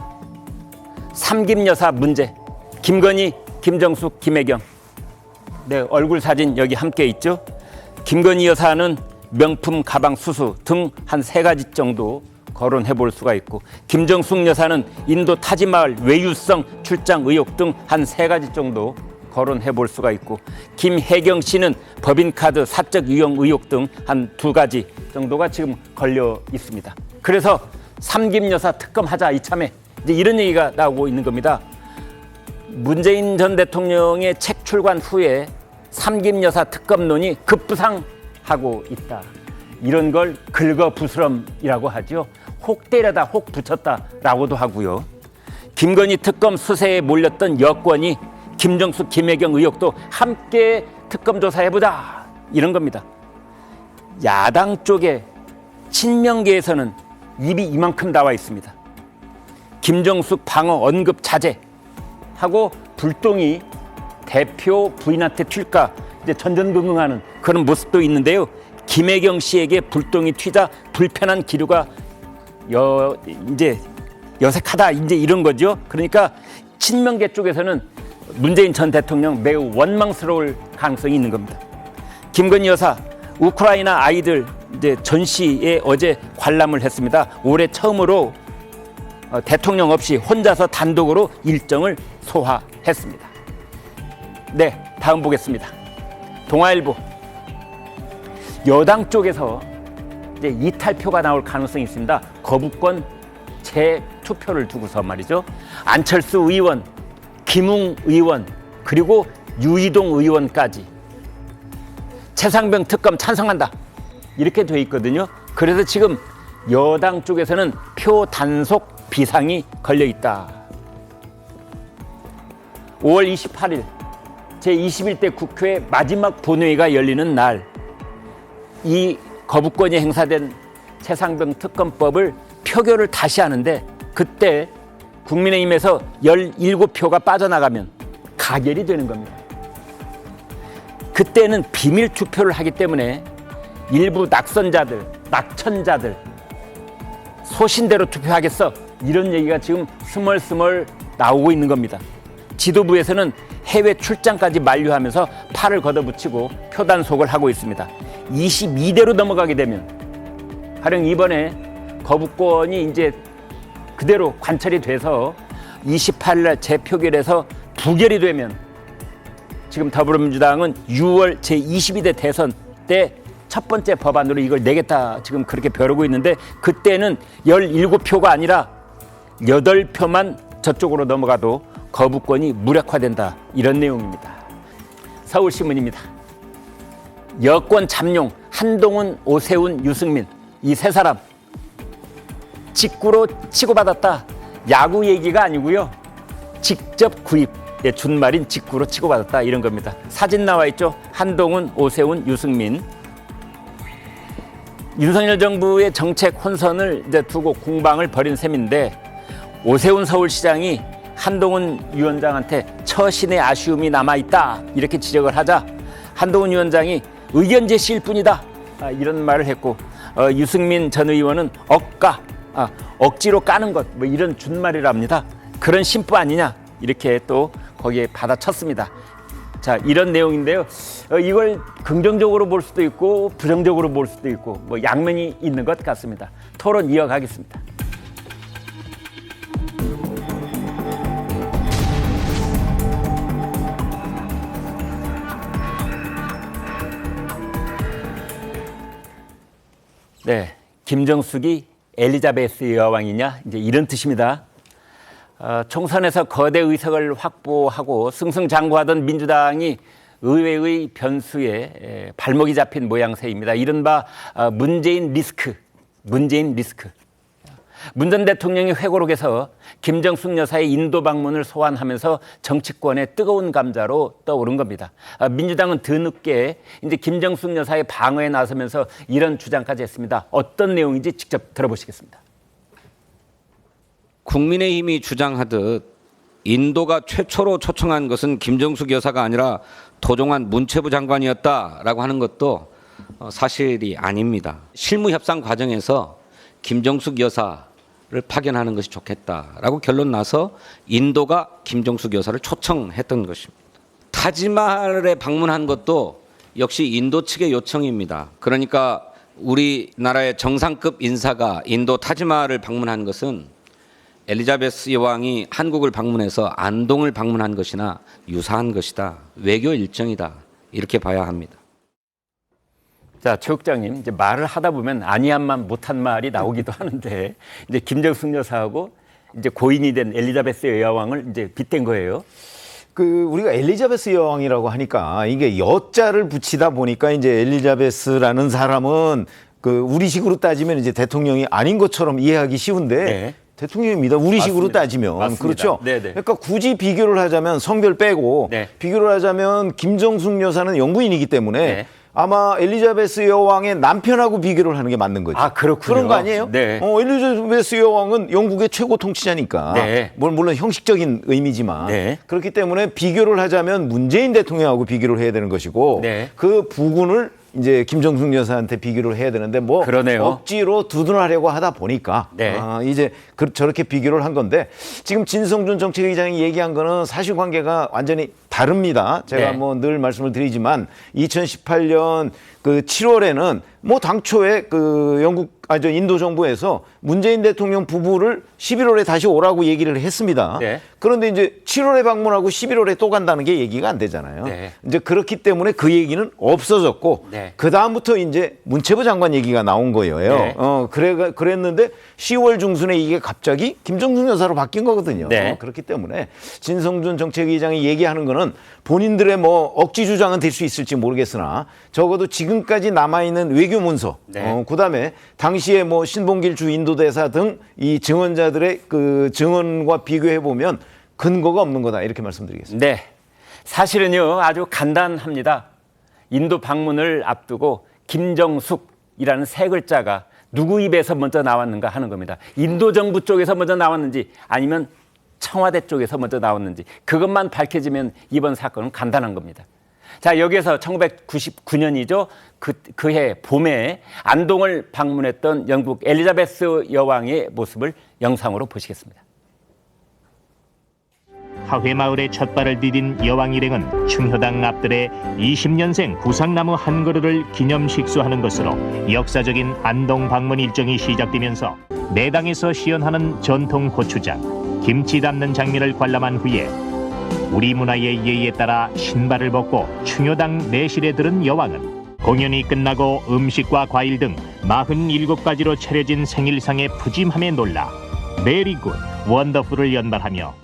삼김 여사 문제. 김건희, 김정숙, 김혜경. 네, 얼굴 사진 여기 함께 있죠. 김건희 여사는 명품 가방 수수 등 한 3가지 정도 거론해 볼 수가 있고, 김정숙 여사는 인도 타지마을 외유성 출장 의혹 등 한 3가지 정도 거론해 볼 수가 있고, 김혜경 씨는 법인카드 사적 유용 의혹 등 한 2가지 정도가 지금 걸려 있습니다. 그래서 삼김 여사 특검하자 이참에 이제 이런 얘기가 나오고 있는 겁니다. 문재인 전 대통령의 책 출간 후에 삼김 여사 특검론이 급부상하고 있다. 이런 걸 긁어부스럼이라고 하죠. 혹 때려다 혹 붙였다라고도 하고요. 김건희 특검 수세에 몰렸던 여권이 김정숙, 김혜경 의혹도 함께 특검 조사해보자 이런 겁니다. 야당 쪽에 친명계에서는 입이 이만큼 나와 있습니다. 김정숙 방어 언급 자제하고 불똥이 대표 부인한테 튈까 이제 전전긍긍하는 그런 모습도 있는데요. 김혜경 씨에게 불똥이 튀자 불편한 기류가 이제 여색하다 이제 이런 거죠. 그러니까 친명계 쪽에서는 문재인 전 대통령 매우 원망스러울 가능성이 있는 겁니다. 김건희 여사 우크라이나 아이들 이제 전시에 어제 관람을 했습니다. 올해 처음으로 대통령 없이 혼자서 단독으로 일정을 소화했습니다. 네, 다음 보겠습니다. 동아일보. 여당 쪽에서 이제 이탈표가 나올 가능성이 있습니다. 거부권 재투표를 두고서 말이죠. 안철수 의원, 김웅 의원, 그리고 유이동 의원까지 최상병 특검 찬성한다. 이렇게 돼 있거든요. 그래서 지금 여당 쪽에서는 표 단속 비상이 걸려 있다. 5월 28일 제21대 국회 마지막 본회의가 열리는 날, 이 거부권이 행사된 최상병 특검법을 표결을 다시 하는데 그때 국민의힘에서 17표가 빠져나가면 가결이 되는 겁니다. 그때는 비밀 투표를 하기 때문에 일부 낙선자들, 낙천자들 소신대로 투표하겠어 이런 얘기가 지금 스멀스멀 나오고 있는 겁니다. 지도부에서는 해외 출장까지 만류하면서 팔을 걷어붙이고 표단속을 하고 있습니다. 22대로 넘어가게 되면 가령 이번에 거부권이 이제 그대로 관철이 돼서 28일 날 재표결에서 부결이 되면 지금 더불어민주당은 6월 제22대 대선 때 첫 번째 법안으로 이걸 내겠다 지금 그렇게 벼르고 있는데 그때는 17표가 아니라 8표만 저쪽으로 넘어가도 거부권이 무력화된다 이런 내용입니다. 서울신문입니다. 여권 잠룡 한동훈, 오세훈, 유승민 이 세 사람 직구로 치고받았다. 야구 얘기가 아니고요. 직접 구입의 준말인 직구로 치고받았다 이런 겁니다. 사진 나와 있죠. 한동훈, 오세훈, 유승민. 윤석열 정부의 정책 혼선을 이제 두고 공방을 벌인 셈인데 오세훈 서울시장이 한동훈 위원장한테 처신의 아쉬움이 남아있다 이렇게 지적을 하자 한동훈 위원장이 의견 제시일 뿐이다 이런 말을 했고 유승민 전 의원은 억지로 까는 것 뭐 이런 준말이랍니다. 그런 심부 아니냐 이렇게 또 거기에 받아쳤습니다. 자, 이런 내용인데요. 이걸 긍정적으로 볼 수도 있고 부정적으로 볼 수도 있고 뭐 양면이 있는 것 같습니다. 토론 이어가겠습니다. 네, 김정숙이 엘리자베스 여왕이냐 이제 이런 뜻입니다. 총선에서 거대 의석을 확보하고 승승장구하던 민주당이 의외의 변수에 발목이 잡힌 모양새입니다. 이른바 문재인 리스크. 문 전 대통령이 회고록에서 김정숙 여사의 인도 방문을 소환하면서 정치권의 뜨거운 감자로 떠오른 겁니다. 민주당은 뒤늦게 이제 김정숙 여사의 방어에 나서면서 이런 주장까지 했습니다. 어떤 내용인지 직접 들어보시겠습니다. 국민의힘이 주장하듯 인도가 최초로 초청한 것은 김정숙 여사가 아니라 도종환 문체부 장관이었다라고 하는 것도 사실이 아닙니다. 실무협상 과정에서 김정숙 여사를 파견하는 것이 좋겠다라고 결론 나서 인도가 김정숙 여사를 초청했던 것입니다. 타지마할에 방문한 것도 역시 인도 측의 요청입니다. 그러니까 우리나라의 정상급 인사가 인도 타지마할을 방문한 것은 엘리자베스 여왕이 한국을 방문해서 안동을 방문한 것이나 유사한 것이다. 외교 일정이다. 이렇게 봐야 합니다. 자, 최국장님, 이제 말을 하다 보면 아니한 말 못한 말이 나오기도 하는데 이제 김정숙 여사하고 이제 고인이 된 엘리자베스 여왕을 이제 빗댄 거예요. 우리가 엘리자베스 여왕이라고 하니까 이게 여자를 붙이다 보니까 이제 엘리자베스라는 사람은 우리식으로 따지면 이제 대통령이 아닌 것처럼 이해하기 쉬운데 네. 대통령입니다. 우리식으로 맞습니다. 따지면. 맞습니다. 그렇죠. 네네. 그러니까 굳이 비교를 하자면 성별 빼고 네. 비교를 하자면 김정숙 여사는 영부인이기 때문에 네. 아마 엘리자베스 여왕의 남편하고 비교를 하는 게 맞는 거죠. 아, 그렇군요. 그런 거 아니에요? 네. 엘리자베스 여왕은 영국의 최고 통치자니까. 네. 물론 형식적인 의미지만. 네. 그렇기 때문에 비교를 하자면 문재인 대통령하고 비교를 해야 되는 것이고 네. 그 부분을 이제 김정숙 여사한테 비교를 해야 되는데 뭐 그러네요. 억지로 두둔하려고 하다 보니까 네. 이제 저렇게 비교를 한 건데 지금 진성준 정책위장이 얘기한 거는 사실관계가 완전히 다릅니다. 제가 네. 뭐 늘 말씀을 드리지만 2018년 7월에는 뭐 당초에 인도 정부에서 문재인 대통령 부부를 11월에 다시 오라고 얘기를 했습니다. 네. 그런데 이제 7월에 방문하고 11월에 또 간다는 게 얘기가 안 되잖아요. 네. 이제 그렇기 때문에 그 얘기는 없어졌고 네. 그 다음부터 이제 문체부 장관 얘기가 나온 거예요. 네. 그랬는데 10월 중순에 이게 갑자기 김정숙 여사로 바뀐 거거든요. 네. 그렇기 때문에 진성준 정책위장이 얘기하는 거는 본인들의 뭐 억지 주장은 될 수 있을지 모르겠으나 적어도 지금까지 남아있는 외교 문서, 네. 그다음에 당시에 뭐 신봉길 주 인도대사 등 이 증언자들의 증언과 비교해 보면 근거가 없는 거다 이렇게 말씀드리겠습니다. 네. 사실은요, 아주 간단합니다. 인도 방문을 앞두고 김정숙이라는 세 글자가 누구 입에서 먼저 나왔는가 하는 겁니다. 인도 정부 쪽에서 먼저 나왔는지 아니면 청와대 쪽에서 먼저 나왔는지 그것만 밝혀지면 이번 사건은 간단한 겁니다. 자, 여기에서 1999년이죠. 그해 봄에 안동을 방문했던 영국 엘리자베스 여왕의 모습을 영상으로 보시겠습니다. 하회마을에 첫 발을 디딘 여왕 일행은 충효당 앞들에 20년생 구상나무 한 그루를 기념 식수하는 것으로 역사적인 안동 방문 일정이 시작되면서 내당에서 시연하는 전통 고추장, 김치 담는 장면을 관람한 후에 우리 문화의 예의에 따라 신발을 벗고 충효당 내실에 들은 여왕은 공연이 끝나고 음식과 과일 등 47가지로 차려진 생일상의 푸짐함에 놀라 메리 굿, 원더풀을 연발하며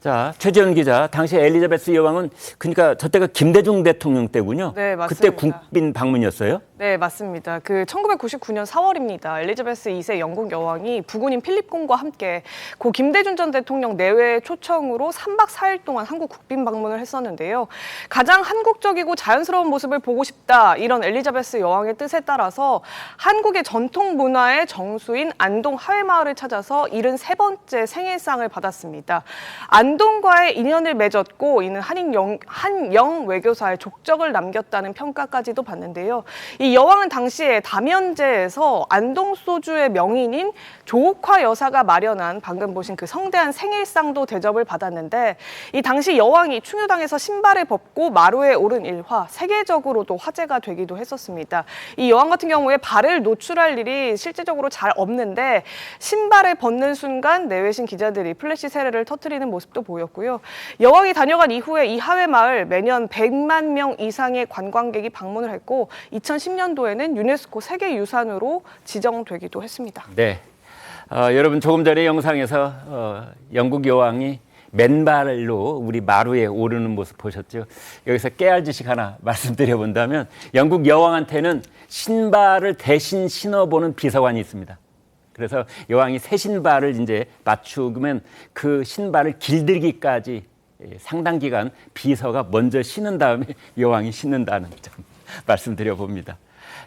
자, 최재현 기자, 당시 엘리자베스 여왕은 그러니까 저때가 김대중 대통령 때군요. 네, 맞습니다. 그때 국빈 방문이었어요? 네, 맞습니다. 1999년 4월입니다. 엘리자베스 2세 영국 여왕이 부군인 필립 공과 함께 고 김대중 전 대통령 내외 초청으로 3박 4일 동안 한국 국빈 방문을 했었는데요. 가장 한국적이고 자연스러운 모습을 보고 싶다, 이런 엘리자베스 여왕의 뜻에 따라서 한국의 전통 문화의 정수인 안동 하회마을을 찾아서 73번째 생일상을 받았습니다. 안동과의 인연을 맺었고 이는 한영 외교사의 족적을 남겼다는 평가까지도 받는데요. 이 여왕은 당시에 담연제에서 안동 소주의 명인인 조옥화 여사가 마련한 방금 보신 그 성대한 생일상도 대접을 받았는데 이 당시 여왕이 충효당에서 신발을 벗고 마루에 오른 일화 세계적으로도 화제가 되기도 했었습니다. 이 여왕 같은 경우에 발을 노출할 일이 실질적으로 잘 없는데 신발을 벗는 순간 내외신 기자들이 플래시 세례를 터뜨리는 모습도 보였고요. 여왕이 다녀간 이후에 이 하회마을 매년 100만 명 이상의 관광객이 방문을 했고 2010년도에는 유네스코 세계유산으로 지정되기도 했습니다. 네. 여러분 조금 전에 영상에서 영국 여왕이 맨발로 우리 마루에 오르는 모습 보셨죠? 여기서 깨알 지식 하나 말씀드려본다면 영국 여왕한테는 신발을 대신 신어보는 비서관이 있습니다. 그래서 여왕이 새 신발을 이제 맞추면 그 신발을 길들이기까지 상당 기간 비서가 먼저 신은 다음에 여왕이 신는다는 점 말씀드려 봅니다.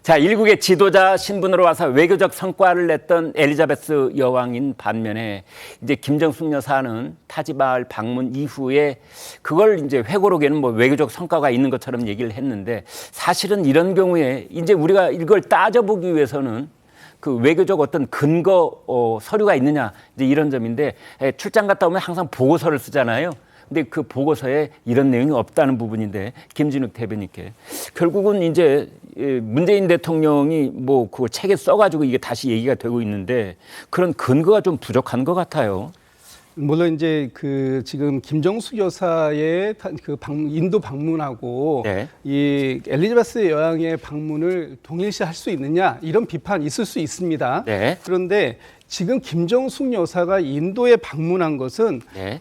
자, 일국의 지도자 신분으로 와서 외교적 성과를 냈던 엘리자베스 여왕인 반면에 이제 김정숙 여사는 타지마을 방문 이후에 그걸 이제 회고록에는 뭐 외교적 성과가 있는 것처럼 얘기를 했는데 사실은 이런 경우에 이제 우리가 이걸 따져보기 위해서는 그 외교적 어떤 근거 서류가 있느냐 이제 이런 점인데 출장 갔다 오면 항상 보고서를 쓰잖아요. 근데 그 보고서에 이런 내용이 없다는 부분인데 김진욱 대변인께 결국은 이제 문재인 대통령이 뭐 그걸 책에 써가지고 이게 다시 얘기가 되고 있는데 그런 근거가 좀 부족한 것 같아요. 물론 이제 지금 김정숙 여사의 인도 방문하고 네. 이 엘리자베스 여왕의 방문을 동일시할 수 있느냐 이런 비판이 있을 수 있습니다. 네. 그런데 지금 김정숙 여사가 인도에 방문한 것은 네.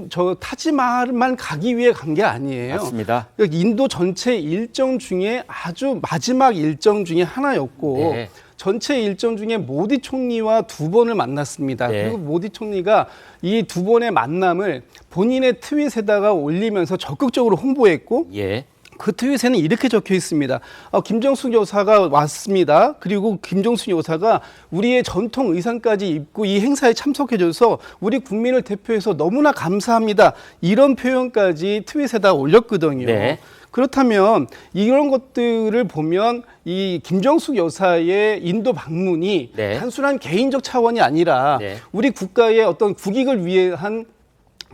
저 타지마할만 가기 위해 간 게 아니에요. 맞습니다. 인도 전체 일정 중에 아주 마지막 일정 중에 하나였고 네. 전체 일정 중에 모디 총리와 2번을 만났습니다. 네. 그리고 모디 총리가 이 2번의 만남을 본인의 트윗에다가 올리면서 적극적으로 홍보했고 예. 그 트윗에는 이렇게 적혀 있습니다. 김정숙 여사가 왔습니다. 그리고 김정숙 여사가 우리의 전통 의상까지 입고 이 행사에 참석해줘서 우리 국민을 대표해서 너무나 감사합니다. 이런 표현까지 트윗에다 올렸거든요. 네. 그렇다면 이런 것들을 보면 이 김정숙 여사의 인도 방문이 네. 단순한 개인적 차원이 아니라 네. 우리 국가의 어떤 국익을 위한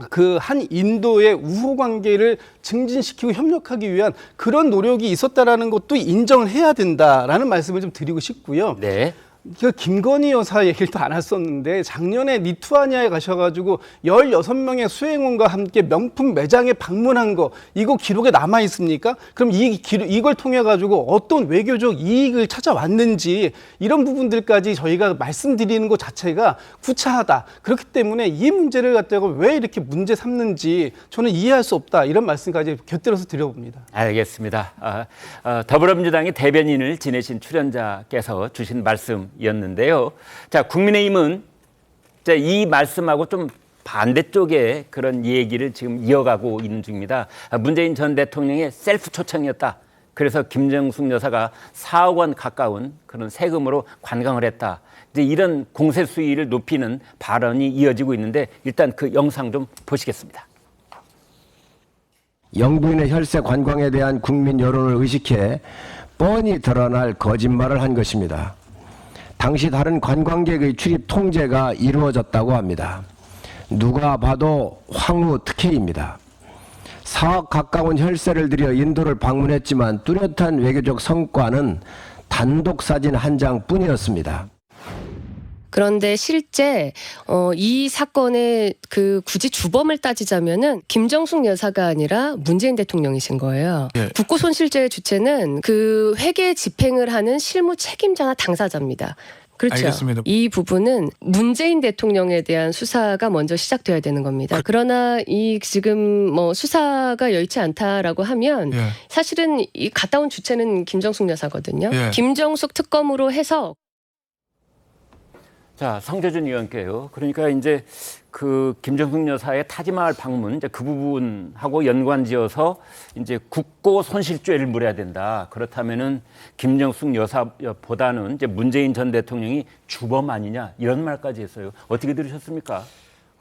그 한 인도의 우호 관계를 증진시키고 협력하기 위한 그런 노력이 있었다라는 것도 인정을 해야 된다라는 말씀을 좀 드리고 싶고요. 네. 김건희 여사 얘기를 또 안 했었는데 작년에 리투아니아에 가셔가지고 16명의 수행원과 함께 명품 매장에 방문한 거 이거 기록에 남아 있습니까? 그럼 이걸 통해 가지고 어떤 외교적 이익을 찾아왔는지 이런 부분들까지 저희가 말씀드리는 것 자체가 구차하다. 그렇기 때문에 이 문제를 갖다가 왜 이렇게 문제 삼는지 저는 이해할 수 없다. 이런 말씀까지 곁들여서 드려봅니다. 알겠습니다. 더불어민주당의 대변인을 지내신 출연자께서 주신 말씀이었는데요. 자, 국민의힘은 이 말씀하고 좀 반대쪽의 그런 얘기를 지금 이어가고 있는 중입니다. 문재인 전 대통령의 셀프 초청이었다. 그래서 김정숙 여사가 4억 원 가까운 그런 세금으로 관광을 했다. 이제 이런 공세 수위를 높이는 발언이 이어지고 있는데 일단 그 영상 좀 보시겠습니다. 영부인의 혈세 관광에 대한 국민 여론을 의식해 뻔히 드러날 거짓말을 한 것입니다. 당시 다른 관광객의 출입 통제가 이루어졌다고 합니다. 누가 봐도 황후 특혜입니다. 4억 가까운 혈세를 들여 인도를 방문했지만 뚜렷한 외교적 성과는 단독 사진 한 장뿐이었습니다. 그런데 실제 이 사건의 그 굳이 주범을 따지자면은 김정숙 여사가 아니라 문재인 대통령이신 거예요. 예. 국고손실죄의 주체는 그 회계 집행을 하는 실무 책임자나 당사자입니다. 그렇죠. 알겠습니다. 이 부분은 문재인 대통령에 대한 수사가 먼저 시작돼야 되는 겁니다. 그러나 이 지금 수사가 여의치 않다라고 하면 예. 사실은 이 갔다 온 주체는 김정숙 여사거든요. 예. 김정숙 특검으로 해서 자, 성재준 의원께요. 그러니까 이제 그 김정숙 여사의 타지마할 방문 이제 그 부분하고 연관지어서 이제 국고 손실죄를 물어야 된다. 그렇다면은 김정숙 여사보다는 이제 문재인 전 대통령이 주범 아니냐 이런 말까지 했어요. 어떻게 들으셨습니까?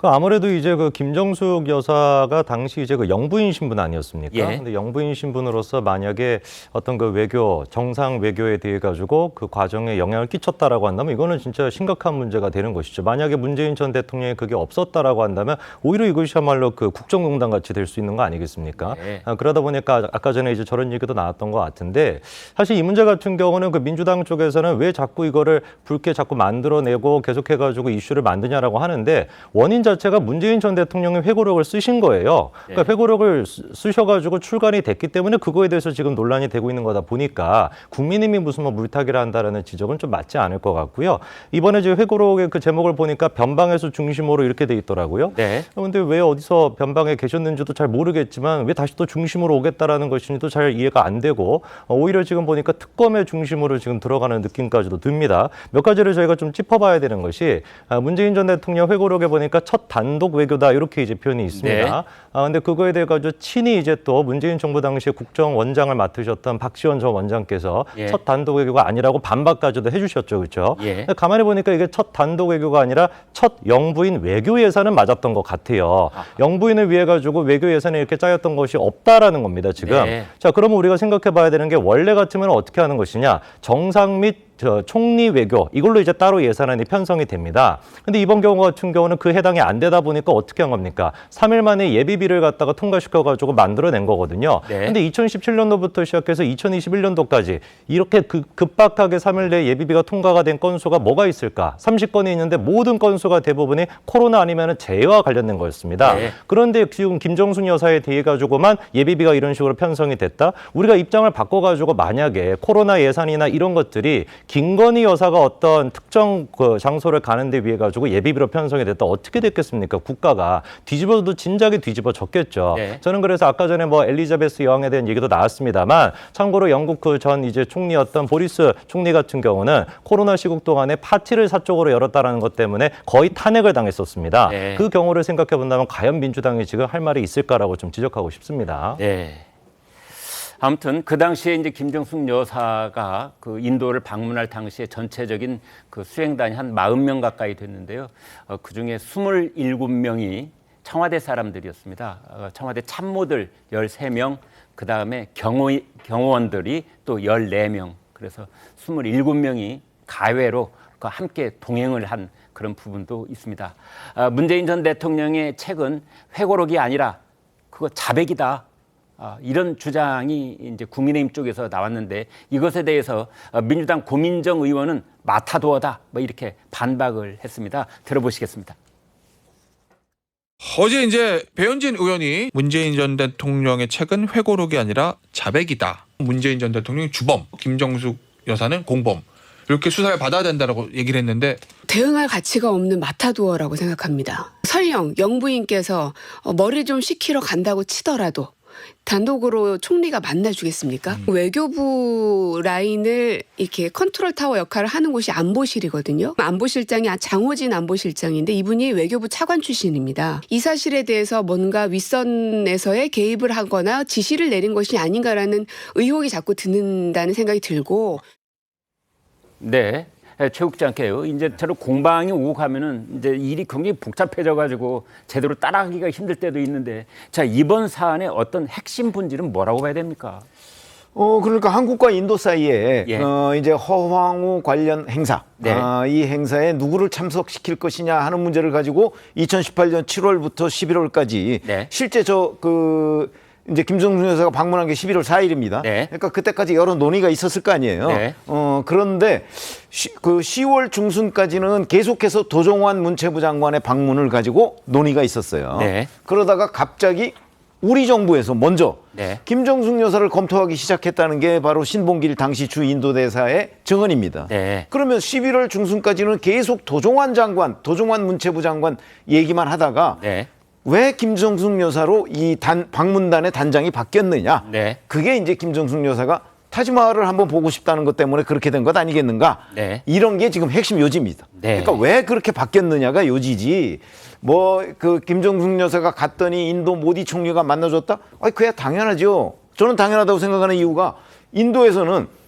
아무래도 이제 그 김정숙 여사가 당시 이제 그 영부인 신분 아니었습니까? 예. 근데 영부인 신분으로서 만약에 어떤 그 외교, 정상 외교에 대해 가지고 그 과정에 영향을 끼쳤다라고 한다면 이거는 진짜 심각한 문제가 되는 것이죠. 만약에 문재인 전 대통령이 그게 없었다라고 한다면 오히려 이것이야말로 그 국정농단 같이 될 수 있는 거 아니겠습니까? 네. 그러다 보니까 아까 전에 이제 저런 얘기도 나왔던 것 같은데 사실 이 문제 같은 경우는 그 민주당 쪽에서는 왜 자꾸 이거를 붉게 자꾸 만들어내고 계속해가지고 이슈를 만드냐라고 하는데 원인 자체가 문재인 전 대통령이 회고록을 쓰신 거예요. 그러니까 네. 회고록을 쓰셔가지고 출간이 됐기 때문에 그거에 대해서 지금 논란이 되고 있는 거다 보니까 국민의힘이 무슨 물타기를 한다라는 지적은 좀 맞지 않을 것 같고요. 이번에 지금 회고록의 그 제목을 보니까 변방에서 중심으로 이렇게 돼 있더라고요. 네. 그런데 왜 어디서 변방에 계셨는지도 잘 모르겠지만 왜 다시 또 중심으로 오겠다라는 것인지도 잘 이해가 안 되고 오히려 지금 보니까 특검의 중심으로 지금 들어가는 느낌까지도 듭니다. 몇 가지를 저희가 좀 짚어봐야 되는 것이 문재인 전 대통령 회고록에 보니까 첫 단독 외교다 이렇게 이제 표현이 있습니다. 네. 근데 그거에 대해 가지고 친히 이제 또 문재인 정부 당시에 국정원장을 맡으셨던 박지원 전 원장께서 예. 첫 단독 외교가 아니라고 반박까지도 해주셨죠, 그렇죠? 예. 근데 가만히 보니까 이게 첫 단독 외교가 아니라 첫 영부인 외교 예산은 맞았던 것 같아요. 영부인을 위해 가지고 외교 예산이 이렇게 짜였던 것이 없다라는 겁니다, 지금. 네. 자, 그러면 우리가 생각해봐야 되는 게 원래 같으면 어떻게 하는 것이냐? 정상 및 총리 외교 이걸로 이제 따로 예산안이 편성이 됩니다. 근데 이번 경우 같은 경우는 그 해당이 안 되다 보니까 어떻게 한 겁니까? 3일 만에 예비비를 갖다가 통과시켜가지고 만들어낸 거거든요. 네. 근데 2017년도부터 시작해서 2021년도까지 이렇게 급박하게 3일 내에 예비비가 통과가 된 건수가 뭐가 있을까? 30건이 있는데 모든 건수가 대부분이 코로나 아니면 재해와 관련된 거였습니다. 네. 그런데 지금 김정숙 여사에 대해 가지고만 예비비가 이런 식으로 편성이 됐다? 우리가 입장을 바꿔가지고 만약에 코로나 예산이나 이런 것들이 김건희 여사가 어떤 특정 그 장소를 가는 데 위해 가지고 예비비로 편성이 됐다. 어떻게 됐겠습니까? 국가가 뒤집어도 진작에 뒤집어졌겠죠. 네. 저는 그래서 아까 전에 뭐 엘리자베스 여왕에 대한 얘기도 나왔습니다만 참고로 영국 그 전 이제 총리였던 보리스 총리 같은 경우는 코로나 시국 동안에 파티를 사적으로 열었다라는 것 때문에 거의 탄핵을 당했었습니다. 네. 그 경우를 생각해 본다면 과연 민주당이 지금 할 말이 있을까라고 좀 지적하고 싶습니다. 네. 아무튼 그 당시에 이제 김정숙 여사가 그 인도를 방문할 당시에 전체적인 그 수행단이 한 40명 가까이 됐는데요. 그 중에 27명이 청와대 사람들이었습니다. 청와대 참모들 13명, 그 다음에 경호원들이 또 14명, 그래서 27명이 가외로 함께 동행을 한 그런 부분도 있습니다. 문재인 전 대통령의 책은 회고록이 아니라 그거 자백이다. 이런 주장이 이제 국민의힘 쪽에서 나왔는데 이것에 대해서 민주당 고민정 의원은 마타도어다. 뭐 이렇게 반박을 했습니다. 들어보시겠습니다. 어제 이제 배현진 의원이 문재인 전 대통령의 책은 회고록이 아니라 자백이다. 문재인 전 대통령이 주범, 김정숙 여사는 공범. 이렇게 수사를 받아야 된다고 얘기를 했는데 대응할 가치가 없는 마타도어라고 생각합니다. 설령 영부인께서 머리 좀 식히러 간다고 치더라도 단독으로 총리가 만나주겠습니까? 외교부 라인을 이렇게 컨트롤 타워 역할을 하는 곳이 안보실이거든요. 안보실장이 장호진 안보실장인데 이분이 외교부 차관 출신입니다. 이 사실에 대해서 뭔가 윗선에서의 개입을 하거나 지시를 내린 것이 아닌가라는 의혹이 자꾸 드는다는 생각이 들고. 네. 최국장께요. 이제 저런 공방이 오고 가면은 이제 일이 굉장히 복잡해져 가지고 제대로 따라가기가 힘들 때도 있는데 자, 이번 사안의 어떤 핵심 본질은 뭐라고 봐야 됩니까? 그러니까 한국과 인도 사이에 예. 이제 허황우 관련 행사, 네. 이 행사에 누구를 참석시킬 것이냐 하는 문제를 가지고 2018년 7월부터 11월까지 네. 실제 이제 김정숙 여사가 방문한 게 11월 4일입니다. 네. 그러니까 그때까지 여러 논의가 있었을 거 아니에요. 네. 그런데 그 10월 중순까지는 계속해서 도종환 문체부 장관의 방문을 가지고 논의가 있었어요. 네. 그러다가 갑자기 우리 정부에서 먼저 네. 김정숙 여사를 검토하기 시작했다는 게 바로 신봉길 당시 주 인도 대사의 증언입니다. 네. 그러면 11월 중순까지는 계속 도종환 문체부 장관 얘기만 하다가 네. 왜 김정숙 여사로 이 방문단의 단장이 바뀌었느냐? 네. 그게 이제 김정숙 여사가 타지마할을 한번 보고 싶다는 것 때문에 그렇게 된 것 아니겠는가? 네. 이런 게 지금 핵심 요지입니다. 네. 그러니까 왜 그렇게 바뀌었느냐가 요지지. 그 김정숙 여사가 갔더니 인도 모디 총리가 만나줬다? 그야 당연하죠. 저는 당연하다고 생각하는 이유가 인도에서는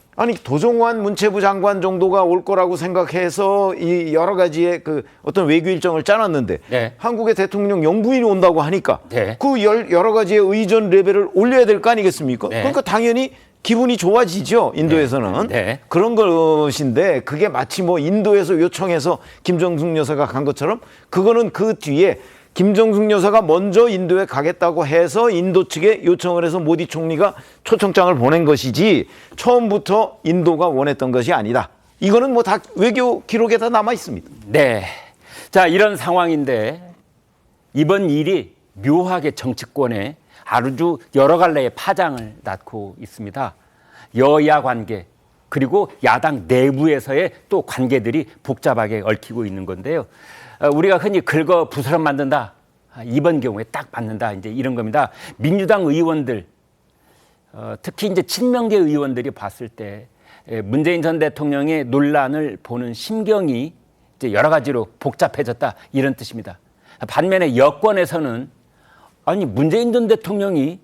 도종환 문체부 장관 정도가 올 거라고 생각해서 이 여러 가지의 그 어떤 외교 일정을 짜놨는데 네. 한국의 대통령 영부인이 온다고 하니까 네. 그 여러 가지의 의전 레벨을 올려야 될 거 아니겠습니까? 네. 그러니까 당연히 기분이 좋아지죠. 인도에서는. 네. 그런 것인데 그게 마치 뭐 인도에서 요청해서 김정숙 여사가 간 것처럼 그거는 그 뒤에 김정숙 여사가 먼저 인도에 가겠다고 해서 인도 측에 요청을 해서 모디 총리가 초청장을 보낸 것이지 처음부터 인도가 원했던 것이 아니다. 이거는 뭐 다 외교 기록에 다 남아 있습니다. 네. 자, 이런 상황인데 이번 일이 묘하게 정치권에 아주 여러 갈래의 파장을 낳고 있습니다. 여야 관계 그리고 야당 내부에서의 또 관계들이 복잡하게 얽히고 있는 건데요. 우리가 흔히 긁어 부스럼 만든다. 이번 경우에 딱 맞는다. 이제 이런 겁니다. 민주당 의원들, 특히 이제 친명계 의원들이 봤을 때 문재인 전 대통령의 논란을 보는 심경이 이제 여러 가지로 복잡해졌다. 이런 뜻입니다. 반면에 여권에서는 문재인 전 대통령이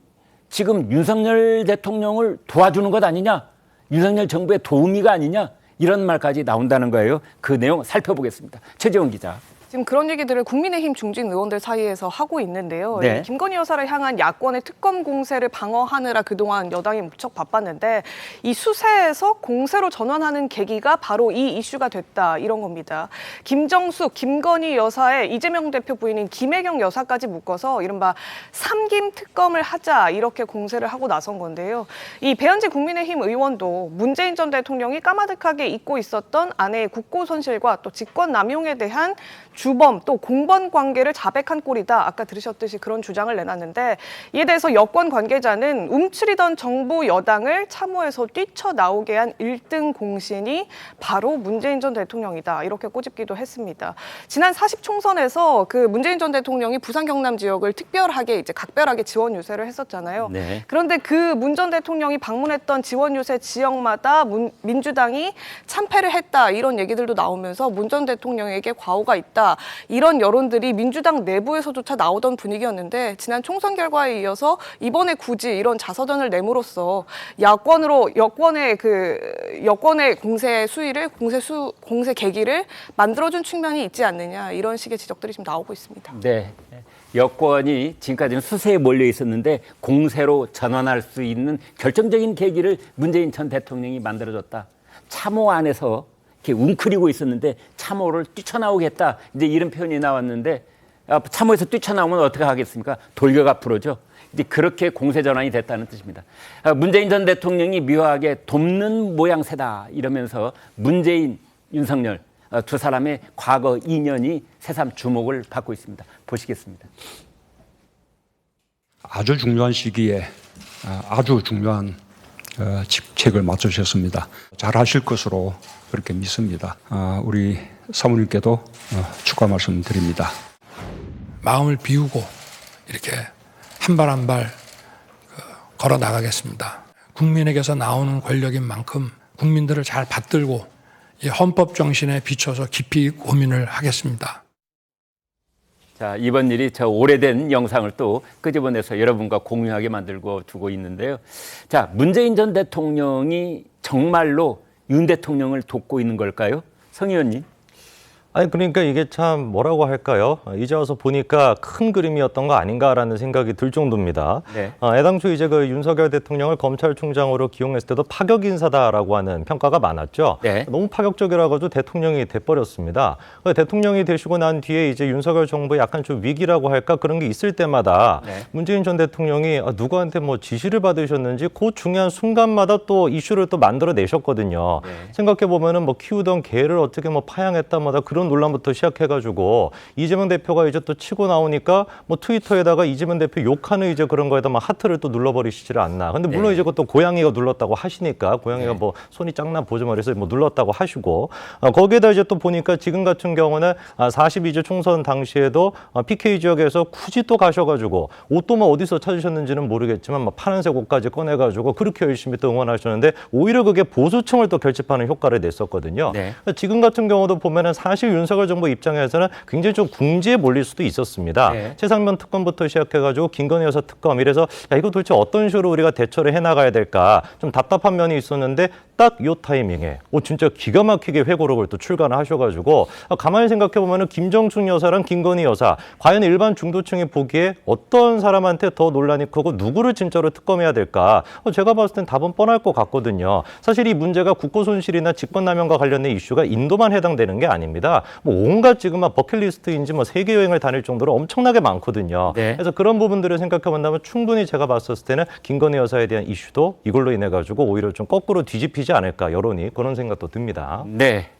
지금 윤석열 대통령을 도와주는 것 아니냐? 윤석열 정부의 도우미가 아니냐? 이런 말까지 나온다는 거예요. 그 내용 살펴보겠습니다. 최재원 기자. 지금 그런 얘기들을 국민의힘 중진 의원들 사이에서 하고 있는데요. 네. 김건희 여사를 향한 야권의 특검 공세를 방어하느라 그동안 여당이 무척 바빴는데 이 수세에서 공세로 전환하는 계기가 바로 이 이슈가 됐다 이런 겁니다. 김정숙, 김건희 여사의 이재명 대표 부인인 김혜경 여사까지 묶어서 이른바 삼김 특검을 하자 이렇게 공세를 하고 나선 건데요. 이 배현진 국민의힘 의원도 문재인 전 대통령이 까마득하게 잊고 있었던 아내의 국고 손실과 또 직권 남용에 대한 주범 또 공범 관계를 자백한 꼴이다. 아까 들으셨듯이 그런 주장을 내놨는데 이에 대해서 여권 관계자는 움츠리던 정부 여당을 참호에서 뛰쳐나오게 한 1등 공신이 바로 문재인 전 대통령이다. 이렇게 꼬집기도 했습니다. 지난 40총선에서 그 문재인 전 대통령이 부산 경남 지역을 특별하게 이제 각별하게 지원 유세를 했었잖아요. 네. 그런데 그 문 전 대통령이 방문했던 지원 유세 지역마다 민주당이 참패를 했다. 이런 얘기들도 나오면서 문 전 대통령에게 과오가 있다. 이런 여론들이 민주당 내부에서조차 나오던 분위기였는데 지난 총선 결과에 이어서 이번에 굳이 이런 자서전을 내므로써 여권의 공세 수위를 공세 계기를 만들어준 측면이 있지 않느냐 이런 식의 지적들이 지금 나오고 있습니다. 네. 여권이 지금까지는 수세에 몰려 있었는데 공세로 전환할 수 있는 결정적인 계기를 문재인 전 대통령이 만들어줬다. 참호 안에서 이렇게 웅크리고 있었는데 참호를 뛰쳐나오겠다. 이제 이런 표현이 나왔는데 참호에서 뛰쳐나오면 어떻게 하겠습니까? 돌격 앞으로죠. 이제 그렇게 공세 전환이 됐다는 뜻입니다. 문재인 전 대통령이 묘하게 돕는 모양새다 이러면서 문재인, 윤석열 두 사람의 과거 인연이 새삼 주목을 받고 있습니다. 보시겠습니다. 아주 중요한 시기에 아주 중요한 직책을 맡으셨습니다. 잘하실 것으로 그렇게 믿습니다. 우리 사모님께도 축하 말씀드립니다. 마음을 비우고 이렇게 한 발 한 발 걸어 나가겠습니다. 국민에게서 나오는 권력인 만큼 국민들을 잘 받들고 이 헌법 정신에 비춰서 깊이 고민을 하겠습니다. 자, 이번 일이 저 오래된 영상을 또 끄집어내서 여러분과 공유하게 만들고 두고 있는데요. 자, 문재인 전 대통령이 정말로 윤 대통령을 돕고 있는 걸까요? 성 의원님. 아니 그러니까 이게 참 뭐라고 할까요? 이제 와서 보니까 큰 그림이었던 거 아닌가라는 생각이 들 정도입니다. 네. 애당초 이제 그 윤석열 대통령을 검찰총장으로 기용했을 때도 파격 인사다라고 하는 평가가 많았죠. 네. 너무 파격적이라 가지고 대통령이 돼버렸습니다. 대통령이 되시고 난 뒤에 이제 윤석열 정부에 약간 좀 위기라고 할까 그런 게 있을 때마다 네. 문재인 전 대통령이 누구한테 뭐 지시를 받으셨는지 그 중요한 순간마다 또 이슈를 또 만들어내셨거든요. 네. 생각해 보면은 뭐 키우던 개를 어떻게 뭐 파양했다마다 그런 논란부터 시작해가지고 이재명 대표가 이제 또 치고 나오니까 뭐 트위터에다가 이재명 대표 욕하는 이제 그런 거에다 막 하트를 또 눌러버리시질 않나. 근데 물론 이제 그것도 고양이가 눌렀다고 하시니까 고양이가 뭐 손이 작나 보지 말해서 뭐 눌렀다고 하시고 거기에다 이제 또 보니까 지금 같은 경우는 42조 총선 당시에도 PK 지역에서 굳이 또 가셔가지고 옷도 뭐 어디서 찾으셨는지는 모르겠지만 막 파란색 옷까지 꺼내가지고 그렇게 열심히 또 응원하셨는데 오히려 그게 보수층을 또 결집하는 효과를 냈었거든요. 네. 지금 같은 경우도 보면은 사실 윤석열 정부 입장에서는 굉장히 좀 궁지에 몰릴 수도 있었습니다. 네. 최상면 특검부터 시작해가지고 김건희 여사 특검 이래서 야 이거 도대체 어떤 식으로 우리가 대처를 해나가야 될까 좀 답답한 면이 있었는데 딱 이 타이밍에 진짜 기가 막히게 회고록을 또 출간을 하셔가지고 가만히 생각해보면은 김정숙 여사랑 김건희 여사 과연 일반 중도층이 보기에 어떤 사람한테 더 논란이 크고 누구를 진짜로 특검해야 될까 제가 봤을 땐 답은 뻔할 것 같거든요. 사실 이 문제가 국고 손실이나 직권남용과 관련된 이슈가 인도만 해당되는 게 아닙니다. 뭐 온갖 지금 막 버킷리스트인지 뭐 세계 여행을 다닐 정도로 엄청나게 많거든요. 네. 그래서 그런 부분들을 생각해 본다면 충분히 제가 봤었을 때는 김건희 여사에 대한 이슈도 이걸로 인해 가지고 오히려 좀 거꾸로 뒤집히지 않을까 여론이 그런 생각도 듭니다. 네.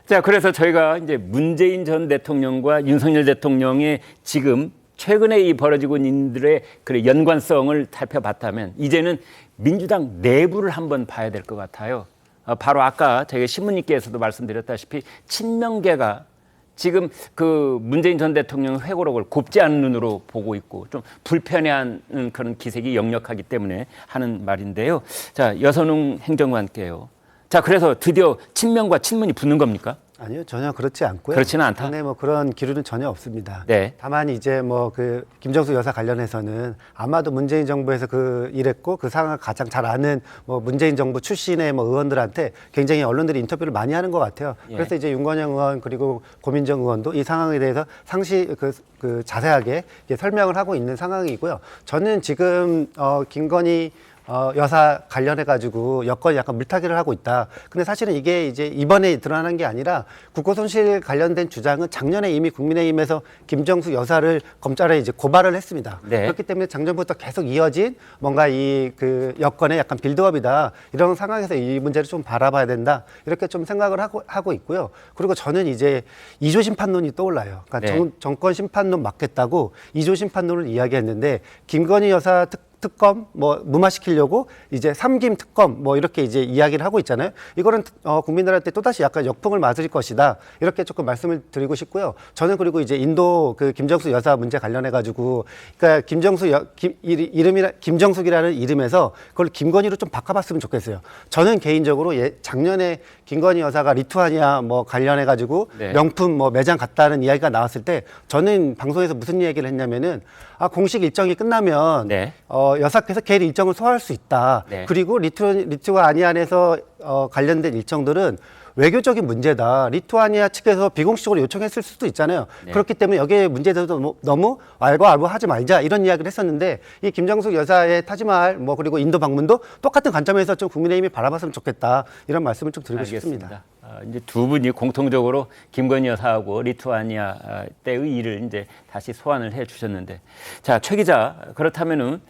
자, 그래서 저희가 이제 문재인 전 대통령과 윤석열 대통령의 지금 최근에 이 벌어지고 있는 일들의 그 연관성을 살펴봤다면 이제는 민주당 내부를 한번 봐야 될 것 같아요. 바로 아까 저희가 신문님께서도 말씀드렸다시피 친명계가 지금 그 문재인 전 대통령 회고록을 곱지 않은 눈으로 보고 있고 좀 불편해하는 그런 기색이 역력하기 때문에 하는 말인데요. 자, 여선웅 행정관께요. 자, 그래서 드디어 친명과 친문이 붙는 겁니까? 아니요, 전혀 그렇지 않고요. 그렇지는 않다. 당내 뭐 그런 기류는 전혀 없습니다. 네. 다만 이제 뭐 그 김정숙 여사 관련해서는 아마도 문재인 정부에서 일했고 그 상황을 가장 잘 아는 뭐 문재인 정부 출신의 뭐 의원들한테 굉장히 언론들이 인터뷰를 많이 하는 것 같아요. 예. 그래서 이제 윤건영 의원 그리고 고민정 의원도 이 상황에 대해서 상시 자세하게 설명을 하고 있는 상황이고요. 저는 지금 김건희 여사 관련해 가지고 여건이 약간 물타기를 하고 있다. 근데 사실은 이게 이제 이번에 드러나는 게 아니라 국고손실 관련된 주장은 작년에 이미 국민의힘에서 김정숙 여사를 검찰에 이제 고발을 했습니다. 네. 그렇기 때문에 작년부터 계속 이어진 뭔가 이 그 여건의 약간 빌드업이다. 이런 상황에서 이 문제를 좀 바라봐야 된다. 이렇게 좀 생각을 하고 있고요. 그리고 저는 이제 2조 심판론이 떠올라요. 그러니까 네. 정권 심판론 막겠다고 2조 심판론을 이야기했는데 김건희 여사 특검 뭐 무마시키려고 이제 3김 특검 뭐 이렇게 이제 이야기를 하고 있잖아요. 이거는 국민들한테 또다시 약간 역풍을 맞을 것이다. 이렇게 조금 말씀을 드리고 싶고요. 저는 그리고 이제 인도 그 김정숙 여사 문제 관련해 가지고 그러니까 김정숙이라는 이름에서 그걸 김건희로 좀 바꿔봤으면 좋겠어요. 저는 개인적으로 작년에 김건희 여사가 리투아니아 뭐 관련해 가지고 네. 명품 뭐 매장 갔다는 이야기가 나왔을 때 저는 방송에서 무슨 얘기를 했냐면은 공식 일정이 끝나면 네. 여사께서 개인 일정을 소화할 수 있다. 네. 그리고 리투아니아에서 관련된 일정들은 외교적인 문제다. 리투아니아 측에서 비공식적으로 요청했을 수도 있잖아요. 네. 그렇기 때문에 여기에 문제에 대해서 너무 알고하지 말자 이런 이야기를 했었는데 이 김정숙 여사의 타지마할 뭐 그리고 인도 방문도 똑같은 관점에서 좀 국민의힘이 바라봤으면 좋겠다 이런 말씀을 좀 드리고 싶습니다. 이제 두 분이 공통적으로 김건희 여사하고 리투아니아 때의 일을 이제 다시 소환을 해 주셨는데, 자, 최 기자, 그렇다면은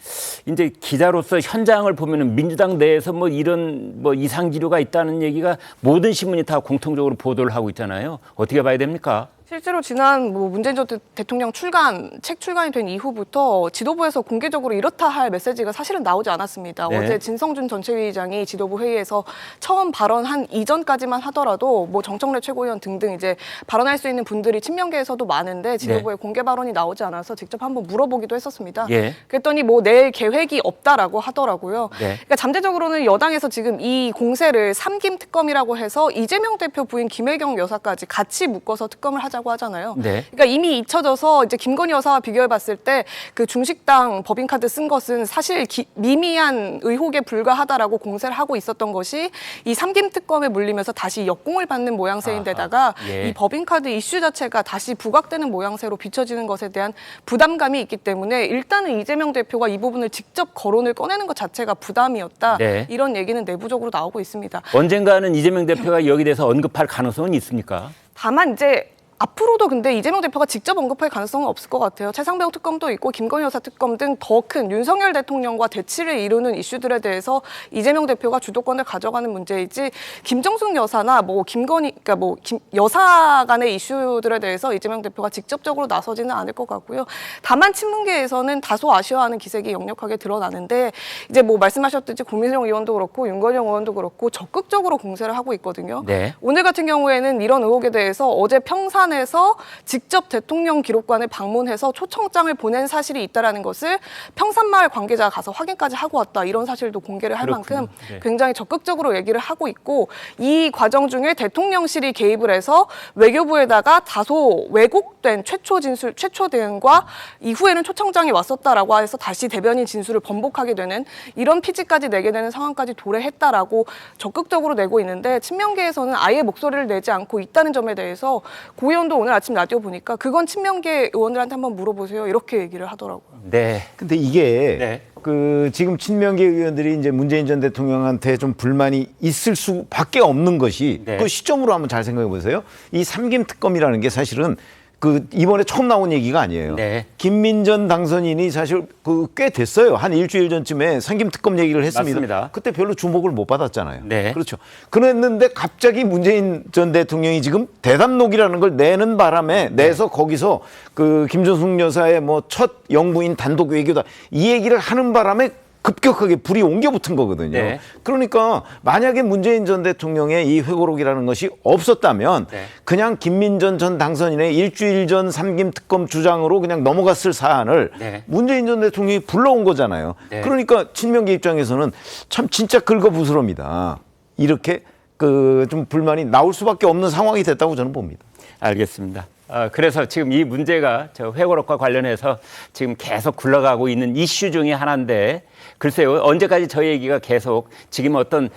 이제 기자로서 현장을 보면은 민주당 내에서 뭐 이런 뭐 이상 기류가 있다는 얘기가 모든 신문이 다 공통적으로 보도를 하고 있잖아요. 어떻게 봐야 됩니까? 실제로 지난 문재인 전 대통령 책 출간이 된 이후부터 지도부에서 공개적으로 이렇다 할 메시지가 사실은 나오지 않았습니다. 네. 어제 진성준 전체회의장이 지도부 회의에서 처음 발언한 이전까지만 하더라도 뭐 정청래 최고위원 등등 이제 발언할 수 있는 분들이 친명계에서도 많은데 지도부에 공개 발언이 나오지 않아서 직접 한번 물어보기도 했었습니다. 예. 그랬더니 뭐 낼 계획이 없다라고 하더라고요. 네. 그러니까 잠재적으로는 여당에서 지금 이 공세를 3김 특검이라고 해서 이재명 대표 부인 김혜경 여사까지 같이 묶어서 특검을 하자고 하잖아요. 네. 그러니까 이미 잊혀져서 이제 김건희 여사와 비교해봤을 때 그 중식당 법인카드 쓴 것은 사실 미미한 의혹에 불과하다라고 공세를 하고 있었던 것이 이 3김 특검에 물리면서 다시 역공을 받는 모양새인데다가 예. 이 법인카드 이슈 자체가 다시 부각되는 모양새로 비춰지는 것에 대한 부담감이 있기 때문에 일단은 이재명 대표가 이 부분을 직접 거론을 꺼내는 것 자체가 부담이었다. 네. 이런 얘기는 내부적으로 나오고 있습니다. 언젠가는 이재명 대표가 여기 대해서 언급할 가능성은 있습니까? 다만 이제 앞으로도 근데 이재명 대표가 직접 언급할 가능성은 없을 것 같아요. 최상병 특검도 있고 김건희 여사 특검 등 더 큰 윤석열 대통령과 대치를 이루는 이슈들에 대해서 이재명 대표가 주도권을 가져가는 문제이지 김정숙 여사나 뭐 김건희 그러니까 뭐 여사 간의 이슈들에 대해서 이재명 대표가 직접적으로 나서지는 않을 것 같고요. 다만 친문계에서는 다소 아쉬워하는 기색이 역력하게 드러나는데 이제 뭐 말씀하셨듯이 고민정 의원도 그렇고 윤건영 의원도 그렇고 적극적으로 공세를 하고 있거든요. 네. 오늘 같은 경우에는 이런 의혹에 대해서 어제 평산에서 직접 대통령 기록관을 방문해서 초청장을 보낸 사실이 있다라는 것을 평산마을 관계자가 가서 확인까지 하고 왔다. 이런 사실도 공개를 할 그렇군요. 만큼 네. 굉장히 적극적으로 얘기를 하고 있고 이 과정 중에 대통령실이 개입을 해서 외교부에다가 다소 왜곡된 최초 진술, 최초 대응과 이후에는 초청장이 왔었다라고 해서 다시 대변인 진술을 번복하게 되는 이런 피지까지 내게 되는 상황까지 도래했다라고 적극적으로 내고 있는데 친명계에서는 아예 목소리를 내지 않고 있다는 점에 대해서 고 의원도 오늘 아침 라디오 보니까 그건 친명계 의원들한테 한번 물어보세요. 이렇게 얘기를 하더라고요. 네. 근데 이게 네. 그 지금 친명계 의원들이 이제 문재인 전 대통령한테 좀 불만이 있을 수밖에 없는 것이 네. 그 시점으로 한번 잘 생각해 보세요. 이 3김 특검이라는 게 사실은 그 이번에 처음 나온 얘기가 아니에요. 네. 김민전 당선인이 사실 그 꽤 됐어요. 한 일주일 전쯤에 3김 특검 얘기를 했습니다. 맞습니다. 그때 별로 주목을 못 받았잖아요. 네. 그렇죠. 그랬는데 갑자기 문재인 전 대통령이 지금 대담록이라는 걸 내는 바람에 내서 거기서 그 김정숙 여사의 뭐 첫 영부인 단독 외교다 이 얘기를 하는 바람에 급격하게 불이 옮겨 붙은 거거든요. 네. 그러니까 만약에 문재인 전 대통령의 이 회고록이라는 것이 없었다면 네. 그냥 김민전 전 당선인의 일주일 전 3김 특검 주장으로 그냥 넘어갔을 사안을 네. 문재인 전 대통령이 불러온 거잖아요. 네. 그러니까 친명계 입장에서는 참 진짜 긁어부스럽니다. 이렇게 그 좀 불만이 나올 수밖에 없는 상황이 됐다고 저는 봅니다. 알겠습니다. 그래서 지금 이 문제가 저 회고록과 관련해서 지금 계속 굴러가고 있는 이슈 중에 하나인데 글쎄요 언제까지 저 얘기가 계속 지금 어떤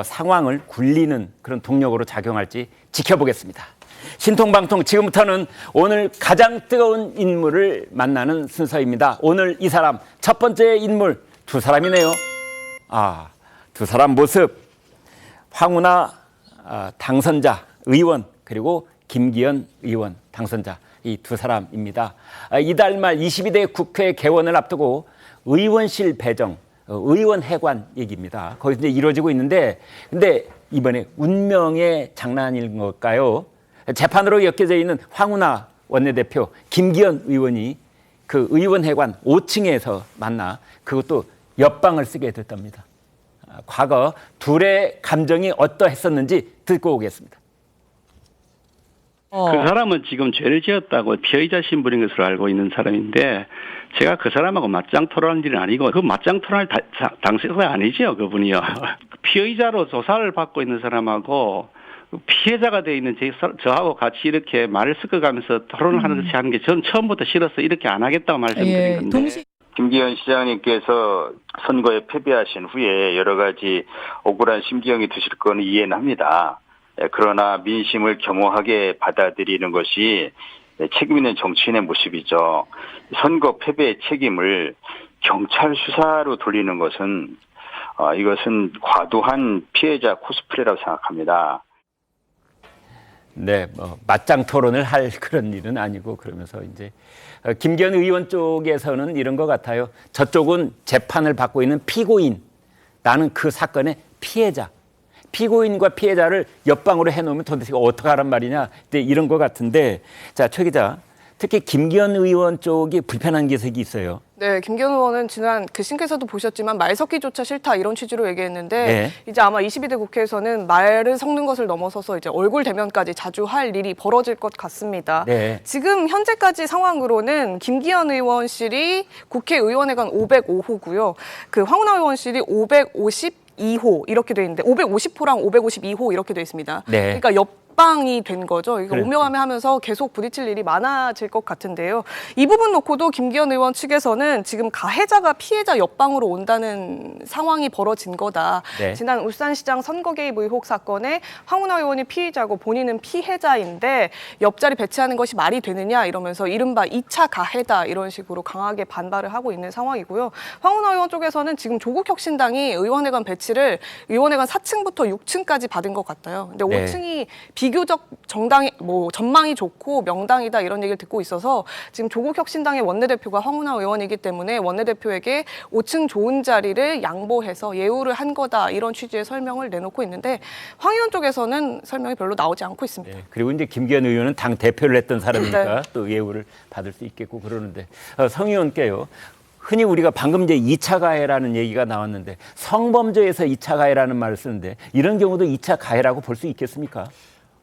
상황을 굴리는 그런 동력으로 작용할지 지켜보겠습니다. 신통방통 지금부터는 오늘 가장 뜨거운 인물을 만나는 순서입니다. 오늘 이 사람 첫 번째 인물 두 사람이네요. 두 사람 모습. 황운하 당선자 의원 그리고 김기현 의원 당선자 이 두 사람입니다. 이달 말 22대 국회 개원을 앞두고 의원실 배정, 의원 회관 얘기입니다. 거기서 이제 이루어지고 있는데 근데 이번에 운명의 장난인 걸까요? 재판으로 엮여져 있는 황운하 원내대표, 김기현 의원이 그 의원회관 5층에서 만나 그것도 옆방을 쓰게 됐답니다. 과거 둘의 감정이 어떠했었는지 듣고 오겠습니다. 그 사람은 지금 죄를 지었다고 피의자 신분인 것으로 알고 있는 사람인데 제가 그 사람하고 맞짱 토론한 일은 아니고 그 맞짱 토론할 당사자가 아니죠. 그분이요. 피의자로 조사를 받고 있는 사람하고 피해자가 돼 있는 저하고 같이 이렇게 말을 섞어가면서 토론을 하는 듯이 하는 게 전 처음부터 싫어서 이렇게 안 하겠다고 말씀드린 건데. 김기현 시장님께서 선거에 패배하신 후에 여러 가지 억울한 심경이 드실 건 이해는 합니다. 그러나 민심을 겸허하게 받아들이는 것이 책임 있는 정치인의 모습이죠. 선거 패배의 책임을 경찰 수사로 돌리는 것은 이것은 과도한 피해자 코스프레라고 생각합니다. 네, 맞짱 토론을 할 그런 일은 아니고 그러면서 이제 김기현 의원 쪽에서는 이런 것 같아요. 저쪽은 재판을 받고 있는 피고인, 나는 그 사건의 피해자. 피고인과 피해자를 옆방으로 해놓으면 도대체 어떻게 하란 말이냐 이제 이런 것 같은데 자, 최 기자, 특히 김기현 의원 쪽이 불편한 기색이 있어요. 네, 김기현 의원은 지난 그 신께서도 보셨지만 말 섞기조차 싫다 이런 취지로 얘기했는데 네. 이제 아마 22대 국회에서는 말을 섞는 것을 넘어서서 이제 얼굴 대면까지 자주 할 일이 벌어질 것 같습니다. 네. 지금 현재까지 상황으로는 김기현 의원실이 국회의원회관 505호고요. 그 황운하 의원실이 552호 이렇게 돼 있는데 550호랑 552호 이렇게 돼 있습니다. 네. 그러니까 옆방이 된 거죠. 이거 그렇죠. 오며가며 하면서 계속 부딪힐 일이 많아질 것 같은데요. 이 부분 놓고도 김기현 의원 측에서는 지금 가해자가 피해자 옆방으로 온다는 상황이 벌어진 거다. 네. 지난 울산시장 선거 개입 의혹 사건에 황운하 의원이 피의자고 본인은 피해자인데 옆자리 배치하는 것이 말이 되느냐 이러면서 이른바 2차 가해다 이런 식으로 강하게 반발을 하고 있는 상황이고요. 황운하 의원 쪽에서는 지금 조국혁신당이 의원회관 배치를 의원회관 4층부터 6층까지 받은 것 같아요. 근데 네. 5층이 비교적 정당이 전망이 좋고 명당이다 이런 얘기를 듣고 있어서 지금 조국혁신당의 원내대표가 황운하 의원이기 때문에 원내대표에게 5층 좋은 자리를 양보해서 예우를 한 거다 이런 취지의 설명을 내놓고 있는데 황 의원 쪽에서는 설명이 별로 나오지 않고 있습니다. 네, 그리고 이제 김기현 의원은 당 대표를 했던 사람이니까 네. 또 예우를 받을 수 있겠고 그러는데 성 의원께요. 흔히 우리가 방금 이제 2차 가해라는 얘기가 나왔는데 성범죄에서 2차 가해라는 말을 쓰는데 이런 경우도 2차 가해라고 볼 수 있겠습니까?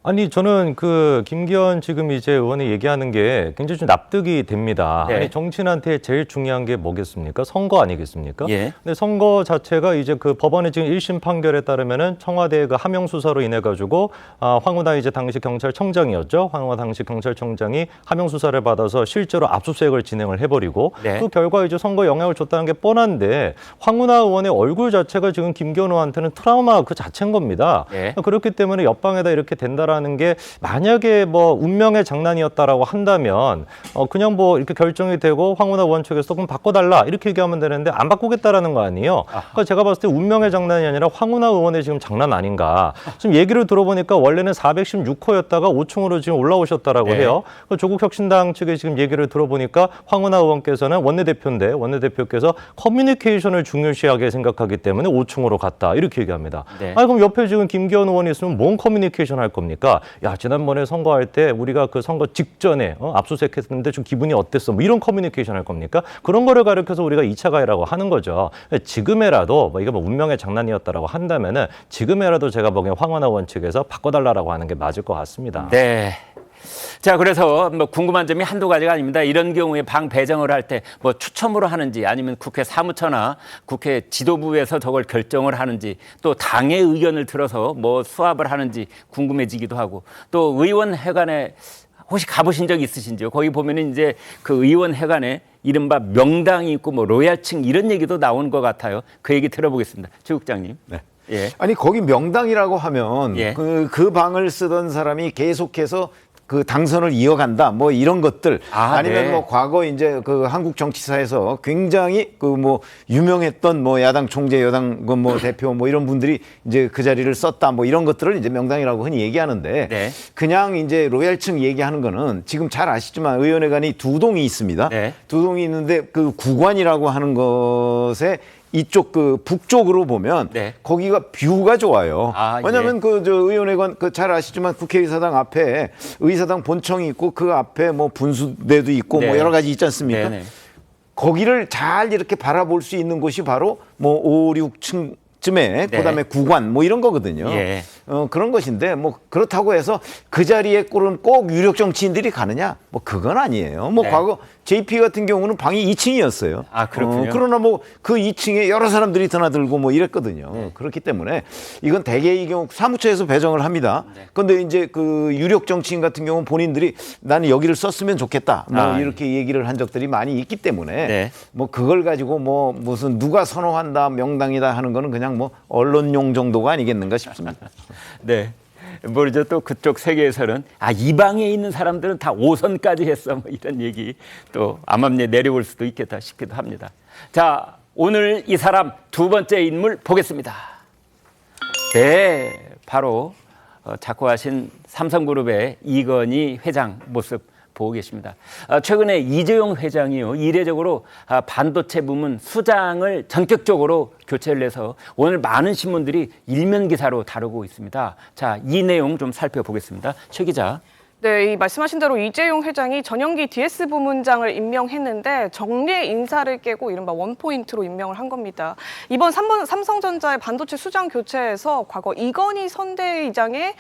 아니 저는 그 김기현 지금 이제 의원이 얘기하는 게 굉장히 좀 납득이 됩니다. 네. 아니 정치인한테 제일 중요한 게 뭐겠습니까? 선거 아니겠습니까? 예. 근데 선거 자체가 이제 그 법원의 지금 1심 판결에 따르면은 청와대 그 하명 수사로 인해 가지고 황운하 이제 당시 경찰청장이었죠. 황운하 당시 경찰청장이 하명 수사를 받아서 실제로 압수수색을 진행을 해버리고 네. 그 결과 이제 선거 영향을 줬다는 게 뻔한데 황운하 의원의 얼굴 자체가 지금 김기현 의원한테는 트라우마 그 자체인 겁니다. 네. 그렇기 때문에 옆방에다 이렇게 된다라는 게 만약에 뭐 운명의 장난이었다라고 한다면 그냥 뭐 이렇게 결정이 되고 황운하 의원 측에서 그럼 바꿔달라 이렇게 얘기하면 되는데 안 바꾸겠다라는 거 아니에요. 그러니까 제가 봤을 때 운명의 장난이 아니라 황운하 의원의 지금 장난 아닌가. 지금 얘기를 들어보니까 원래는 416호였다가 5층으로 지금 올라오셨다라고 네. 해요. 조국혁신당 측의 지금 얘기를 들어보니까 황운하 의원께서는 원내대표인데 원내대표께서 커뮤니케이션을 중요시하게 생각하기 때문에 5층으로 갔다 이렇게 얘기합니다. 네. 아니 그럼 옆에 지금 김기현 의원이 있으면 뭔 커뮤니케이션 할 겁니까? 야 지난번에 선거할 때 우리가 그 선거 직전에 압수수색했는데 좀 기분이 어땠어? 뭐 이런 커뮤니케이션 할 겁니까? 그런 거를 가르쳐서 우리가 2차 가해라고 하는 거죠. 지금에라도 뭐 이거 뭐 운명의 장난이었다라고 한다면은 지금에라도 제가 보기엔 황운하 의원 측에서 바꿔달라고 하는 게 맞을 것 같습니다. 네. 자, 그래서 뭐 궁금한 점이 한두 가지가 아닙니다. 이런 경우에 방 배정을 할 때 뭐 추첨으로 하는지 아니면 국회 사무처나 국회 지도부에서 저걸 결정을 하는지 또 당의 의견을 들어서 뭐 수합을 하는지 궁금해지기도 하고 또 의원회관에 혹시 가보신 적 있으신지요? 거기 보면은 이제 그 의원회관에 이른바 명당이 있고 뭐 로얄층 이런 얘기도 나오는 것 같아요. 그 얘기 들어보겠습니다. 최 국장님. 네. 예. 아니 거기 명당이라고 하면 예. 그 방을 쓰던 사람이 계속해서 그 당선을 이어간다 뭐 이런 것들 아니면 네. 뭐 과거 이제 그 한국 정치사에서 굉장히 그 뭐 유명했던 뭐 야당 총재 여당 그 뭐 대표 뭐 이런 분들이 이제 그 자리를 썼다 뭐 이런 것들을 이제 명당이라고 흔히 얘기하는데 네. 그냥 이제 로얄층 얘기하는 거는 지금 잘 아시지만 의원회관이 두 동이 있습니다. 네. 두 동이 있는데 그 구관이라고 하는 것에 이쪽 그 북쪽으로 보면 네. 거기가 뷰가 좋아요. 왜냐하면 예. 그 저 의원회관 그 잘 아시지만 국회의사당 앞에 의사당 본청이 있고 그 앞에 뭐 분수대도 있고 네. 뭐 여러 가지 있지 않습니까? 네네. 거기를 잘 이렇게 바라볼 수 있는 곳이 바로 뭐 5, 6층 쯤에 네. 그다음에 구관 뭐 이런 거거든요. 예. 그런 것인데 뭐 그렇다고 해서 그 자리에 꼴은 꼭 유력 정치인들이 가느냐? 뭐 그건 아니에요. 뭐 네. 과거 JP 같은 경우는 방이 2층이었어요. 아, 그렇군요. 그러나 뭐 그 2층에 여러 사람들이 드나들고 뭐 이랬거든요. 네. 그렇기 때문에 이건 대개 이 경우 사무처에서 배정을 합니다. 네. 그런데 이제 그 유력 정치인 같은 경우는 본인들이 나는 여기를 썼으면 좋겠다. 뭐 아, 이렇게 얘기를 한 적들이 많이 있기 때문에 네. 뭐 그걸 가지고 뭐 무슨 누가 선호한다 명당이다 하는 거는 그냥 뭐 언론용 정도가 아니겠는가 싶습니다. 네. 모르죠. 또 그쪽 세계에서는 이 방에 있는 사람들은 다 5선까지 했어. 뭐 이런 얘기 또 암암리에 내려올 수도 있겠다 싶기도 합니다. 자, 오늘 이 사람 두 번째 인물 보겠습니다. 네, 바로 작고하신 삼성그룹의 이건희 회장 모습 보고 계십니다. 최근에 이재용 회장이요 이례적으로 반도체 부문 수장을 전격적으로 교체를 해서 오늘 많은 신문들이 일면 기사로 다루고 있습니다. 자, 이 내용 좀 살펴보겠습니다. 최 기자. 네, 이 말씀하신 대로 이재용 회장이 전영기 DS 부문장을 임명했는데 정례 인사를 깨고 이른바 원포인트로 임명을 한 겁니다. 이번 삼성전자의 반도체 수장 교체에서 과거 이건희 선대위장의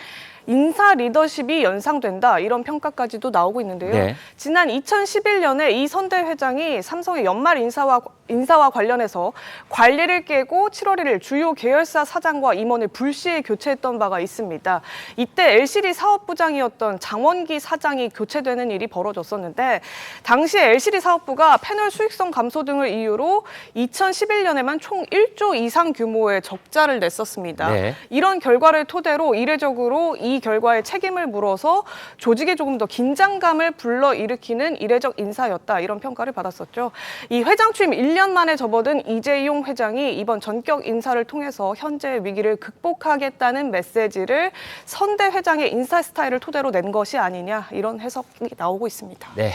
인사 리더십이 연상된다 이런 평가까지도 나오고 있는데요. 네. 지난 2011년에 이 선대 회장이 삼성의 연말 인사와 관련해서 관리를 깨고 7월 1일 주요 계열사 사장과 임원을 불시에 교체했던 바가 있습니다. 이때 LCD 사업부장이었던 장원기 사장이 교체되는 일이 벌어졌었는데 당시에 LCD 사업부가 패널 수익성 감소 등을 이유로 2011년에만 총 1조 이상 규모의 적자를 냈었습니다. 네. 이런 결과를 토대로 이례적으로 이 결과에 책임을 물어서 조직에 조금 더 긴장감을 불러일으키는 이례적 인사였다 이런 평가를 받았었죠. 이 회장 취임 1년 만에 접어든 이재용 회장이 이번 전격 인사를 통해서 현재의 위기를 극복하겠다는 메시지를 선대 회장의 인사 스타일을 토대로 낸 것이 아니냐 이런 해석이 나오고 있습니다. 네.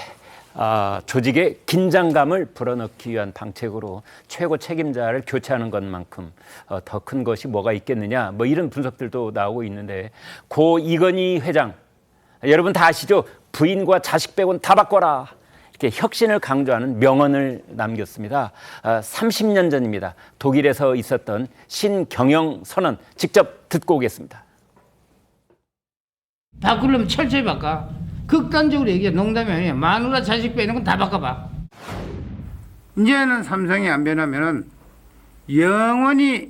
조직의 긴장감을 불어넣기 위한 방책으로 최고 책임자를 교체하는 것만큼 더 큰 것이 뭐가 있겠느냐 뭐 이런 분석들도 나오고 있는데 고 이건희 회장 여러분 다 아시죠? 부인과 자식 빼고는 다 바꿔라 이렇게 혁신을 강조하는 명언을 남겼습니다. 30년 전입니다. 독일에서 있었던 신경영 선언 직접 듣고 오겠습니다. 바꾸려면 철저히 바꿔. 극단적으로 얘기해. 농담이 아니야. 마누라 자식 빼는 건 다 바꿔봐. 이제는 삼성이 안 변하면은 영원히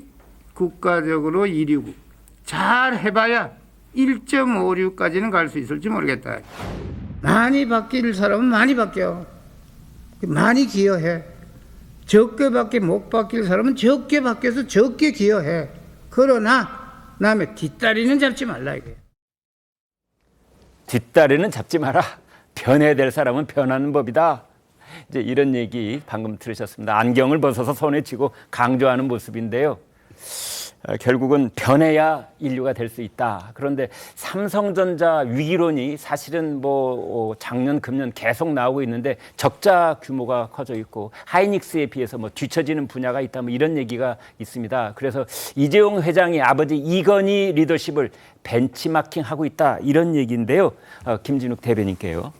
국가적으로 1위고 잘 해봐야 1.56까지는 갈 수 있을지 모르겠다. 많이 바뀔 사람은 많이 바뀌어. 많이 기여해. 적게밖에 못 바뀔 사람은 적게 바뀌어서 적게 기여해. 그러나 남의 뒷다리는 잡지 말라 이게. 뒷다리는 잡지 마라. 변해야 될 사람은 변하는 법이다. 이제 이런 얘기 방금 들으셨습니다. 안경을 벗어서 손에 쥐고 강조하는 모습인데요. 결국은 변해야 인류가 될 수 있다. 그런데 삼성전자 위기론이 사실은 뭐 작년, 금년 계속 나오고 있는데 적자 규모가 커져 있고 하이닉스에 비해서 뭐 뒤처지는 분야가 있다. 뭐 이런 얘기가 있습니다. 그래서 이재용 회장이 아버지 이건희 리더십을 벤치마킹하고 있다. 이런 얘기인데요. 김진욱 대변인께요.